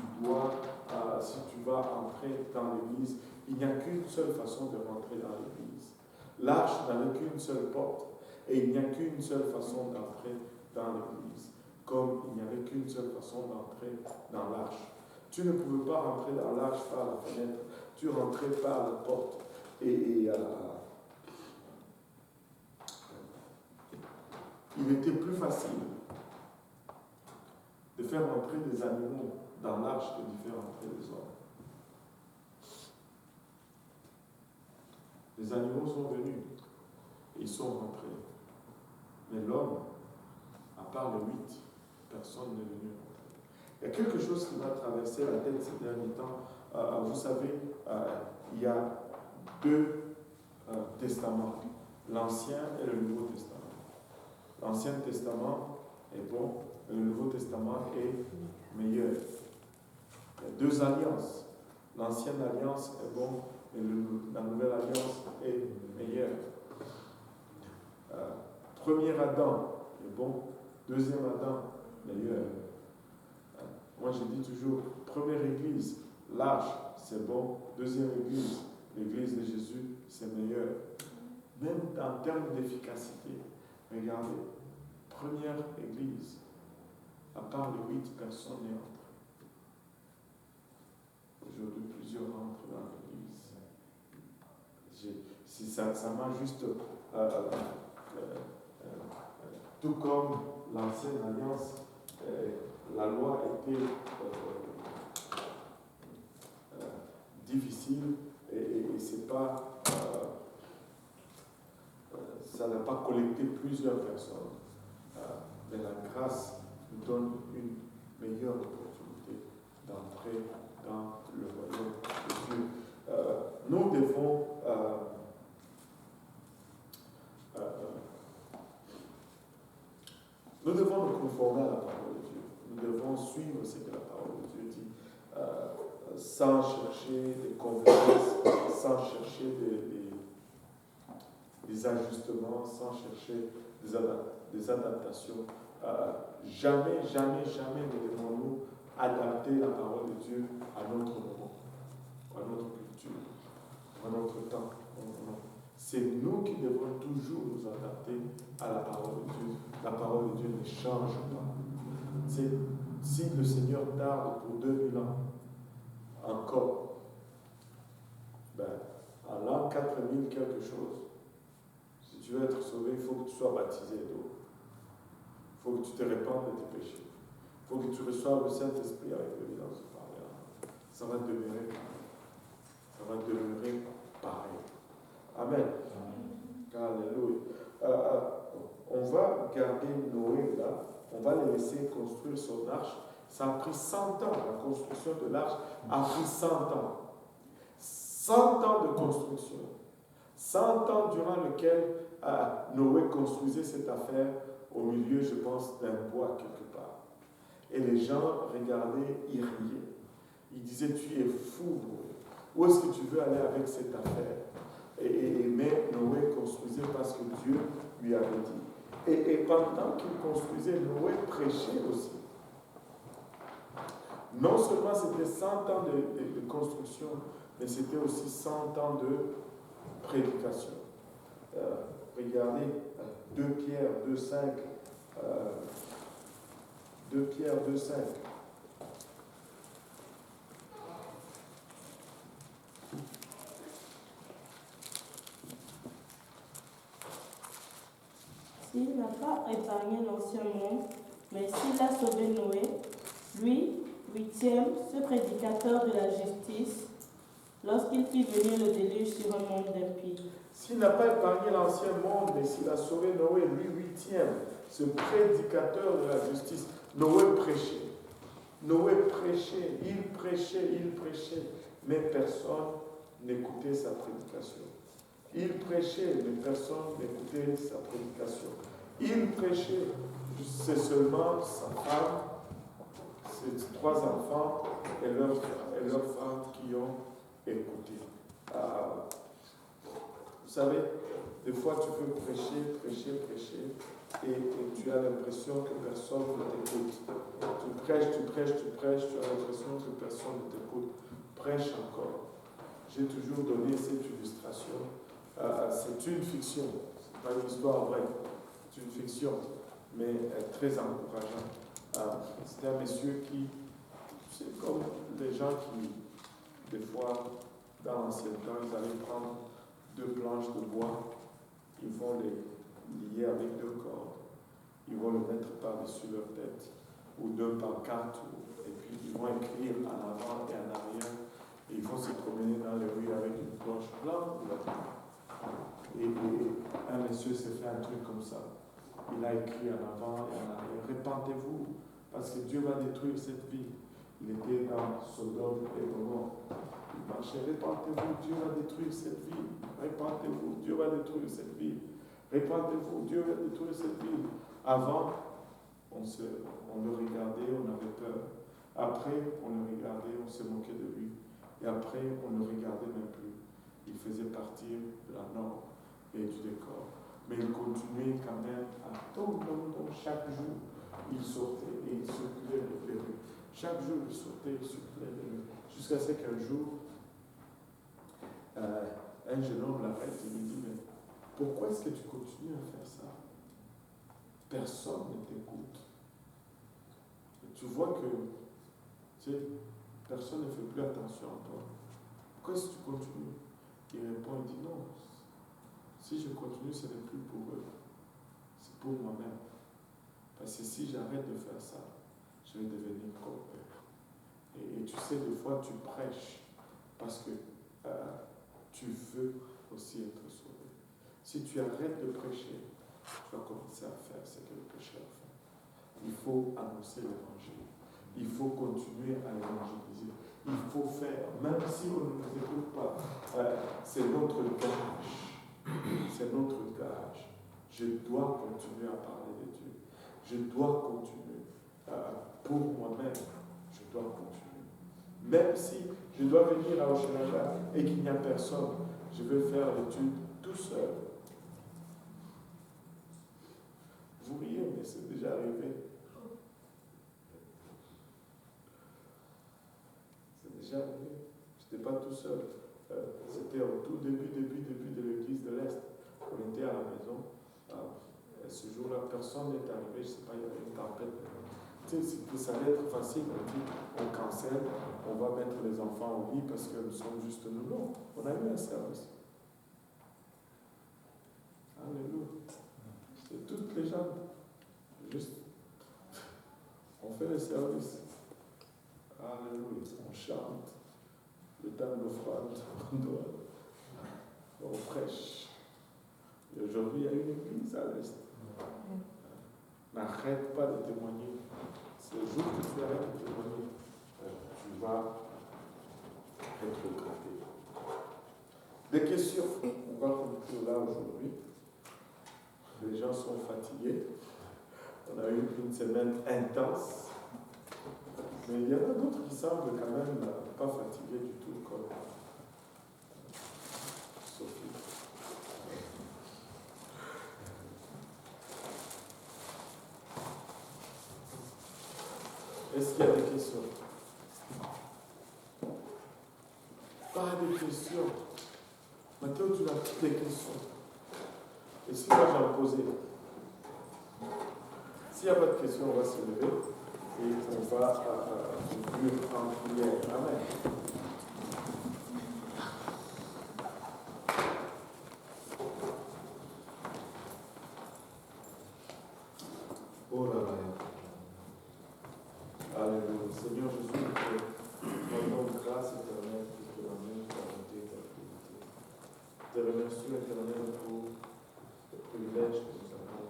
vas entrer dans l'Église, il n'y a qu'une seule façon de rentrer dans l'Église. L'arche n'avait qu'une seule porte. Et il n'y a qu'une seule façon d'entrer dans l'église, comme il n'y avait qu'une seule façon d'entrer dans l'arche. Tu ne pouvais pas rentrer dans l'arche par la fenêtre, tu rentrais par la porte. Il était plus facile de faire entrer des animaux dans l'arche que de faire entrer des hommes. Les animaux sont venus et ils sont rentrés. Mais l'homme, à part les 8, personne n'est venu rentrer. Il y a quelque chose qui m'a traversé la tête ces derniers temps. Vous savez, il y a 2 testaments, l'Ancien et le Nouveau Testament. L'Ancien Testament est bon, et le Nouveau Testament est meilleur. Il y a 2 alliances. L'Ancienne Alliance est bon, et la Nouvelle Alliance est meilleure. Premier Adam est bon, deuxième Adam meilleur. Moi je dis toujours, première église, l'arche, c'est bon, deuxième église, l'église de Jésus, c'est meilleur. Même en termes d'efficacité, regardez, première église, à part les 8 personnes n'y entrent. Aujourd'hui, plusieurs rentrent dans l'église. Ça m'a juste... tout comme l'ancienne alliance, la loi était difficile et c'est pas... ça n'a pas collecté plusieurs personnes. Mais la grâce nous donne une meilleure opportunité d'entrer dans le royaume de Dieu. Nous devons nous conformer à la parole de Dieu. Nous devons suivre ce que la parole de Dieu dit, sans chercher des convenances, sans chercher des ajustements, sans chercher des adaptations. Jamais ne devons-nous adapter la parole de Dieu à notre moment, à notre culture, à notre temps. C'est nous qui devons toujours nous adapter à la parole de Dieu. La parole de Dieu ne change pas. Si le Seigneur tarde pour 2000 ans, encore, à l'an 4000 quelque chose, si tu veux être sauvé, il faut que tu sois baptisé d'eau. Il faut que tu te répandes de tes péchés. Il faut que tu reçoives le Saint-Esprit avec l'évidence de parler. Ça va demeurer pareil. Ça va demeurer pareil. Amen. Alléluia. On va garder Noé là. On va le laisser construire son arche. Ça a pris 100 ans. La construction de l'arche a pris 100 ans. 100 ans de construction. 100 ans durant lequel Noé construisait cette affaire au milieu, je pense, d'un bois quelque part. Et les gens regardaient, ils riaient. Ils disaient, tu es fou, Noé. Où est-ce que tu veux aller avec cette affaire? Mais Noé construisait parce que Dieu lui avait dit. Et pendant qu'il construisait, Noé prêchait aussi. Non seulement c'était 100 ans de construction, mais c'était aussi 100 ans de prédication. Regardez 2 Pierre 2,5. 2 Pierre 2,5. S'il n'a pas épargné l'ancien monde, mais s'il a sauvé Noé, lui, 8e, ce prédicateur de la justice, lorsqu'il fit venir le déluge sur un monde d'impies. S'il n'a pas épargné l'ancien monde, mais s'il a sauvé Noé, lui, 8e, ce prédicateur de la justice, Noé prêchait. Noé prêchait, il prêchait, mais personne n'écoutait sa prédication. Il prêchait, mais personne n'écoutait sa prédication. Il prêchait, c'est seulement sa femme, ses 3 enfants et leurs femmes qui ont écouté. Vous savez, des fois tu peux prêcher, et tu as l'impression que personne ne t'écoute. Tu prêches, tu as l'impression que personne ne t'écoute. Prêche encore. J'ai toujours donné cette illustration. C'est une fiction, ce n'est pas une histoire vraie. c'est une fiction, mais très encourageante. C'était un monsieur qui, c'est comme les gens qui, des fois, dans l'ancien temps, ils allaient prendre 2 planches de bois, ils vont les lier avec 2 cordes, ils vont le mettre par-dessus leur tête, ou 2 pancartes, et puis ils vont écrire en avant et en arrière, et ils vont se promener dans les rues avec une planche blanche. Et un monsieur s'est fait un truc comme ça. Il a écrit en avant et en arrière, répentez-vous, parce que Dieu va détruire cette ville. Il était dans Sodome et Gomorrhe. Il marchait, répentez-vous, Dieu va détruire cette ville. Répentez-vous, Dieu va détruire cette ville. Répentez-vous, Dieu va détruire cette ville. Avant, on le regardait, on avait peur. Après, on le regardait, on se moquait de lui. Et après, on ne le regardait même plus. Il faisait partie de la norme et du décor. Mais il continuait quand même à tout le monde, chaque jour. Il sortait et il circulait les rues. Chaque jour, il sortait et il circulait les rues. Jusqu'à ce qu'un jour, un jeune homme l'arrête et lui dit, mais pourquoi est-ce que tu continues à faire ça? Personne ne t'écoute. Tu vois que personne ne fait plus attention à toi. Pourquoi est-ce que tu continues? Il répond, il dit non. Si je continue, ce n'est plus pour eux. C'est pour moi-même. Parce que si j'arrête de faire ça, je vais devenir comme eux. Et tu sais, des fois, tu prêches parce que tu veux aussi être sauvé. Si tu arrêtes de prêcher, tu vas commencer à faire ce que le pécheur fait. Il faut annoncer l'évangile. Il faut continuer à évangéliser. Il faut faire, même si on ne nous écoute pas, c'est notre gage. C'est notre gage. Je dois continuer à parler de Dieu. Je dois continuer. Pour moi-même, je dois continuer. Même si je dois venir à Oshénaga et qu'il n'y a personne, je vais faire l'étude tout seul. Vous riez, mais c'est déjà arrivé. C'est déjà arrivé. Je n'étais pas tout seul. C'était au tout début de l'église de l'Est. On était à la maison. Ce jour-là, personne n'est arrivé. Je ne sais pas, il y avait une tempête. Tu sais, ça allait être facile. On dit, on cancelle, on va mettre les enfants au lit parce que nous sommes juste nous. Non, on a eu un service. Alléluia. C'est toutes les gens. Juste, on fait le service. Alléluia. On chante. Le temps de l'offrande, on prêche. Et aujourd'hui, il y a une église à l'Est. N'arrête pas de témoigner. C'est le jour que tu arrêtes de témoigner, tu vas être gratté. Des questions. On va conclure là aujourd'hui. Les gens sont fatigués. On a eu une semaine intense. Mais il y en a d'autres qui semblent quand même pas fatigués du tout, comme Sophie. Est-ce qu'il y a des questions? Pas de questions. Maintenant, tu as toutes les questions. Et si moi j'en posais? S'il n'y a pas de questions, on va se lever. Et on va conclure en prière. Amen. Oh là là. Alléluia. Seigneur Jésus, nous rendons grâce éternelle pour ton amour, ta bonté, ta fidélité. Te remercions éternel pour le privilège que nous avons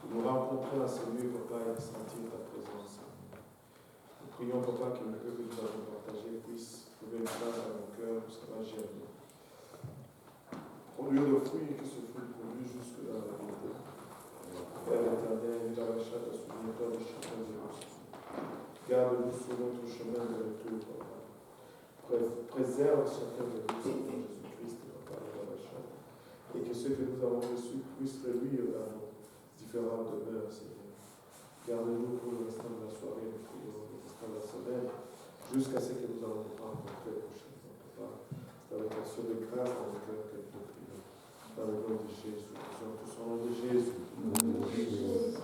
de nous rencontrer à ce lieu, Papa, et de sentir ta présence. Nous prions, Papa, que le cœur que nous avons partagé puisse trouver une place dans nos cœurs où ça va germer. Au lieu de fruits, que ce fruit produit jusque dans la vérité. Père éternel, Yahweh, souviens-toi de chacun de nous. Garde-nous sur notre chemin de retour, Papa. Préserve chacun de nous, Seigneur Jésus-Christ, Papa, Yahweh. Et que ce que nous avons reçu puisse reluire dans nos différentes demeures, Seigneur. Garde-nous pour le restant de la soirée, nous prions, le restant de la semaine, jusqu'à ce que nous allons nous rencontrer prochainement, Papa. C'est avec action de grâce dans le cœur que nous te prions. Par le nom de Jésus. Nous sommes tous au nom de Jésus.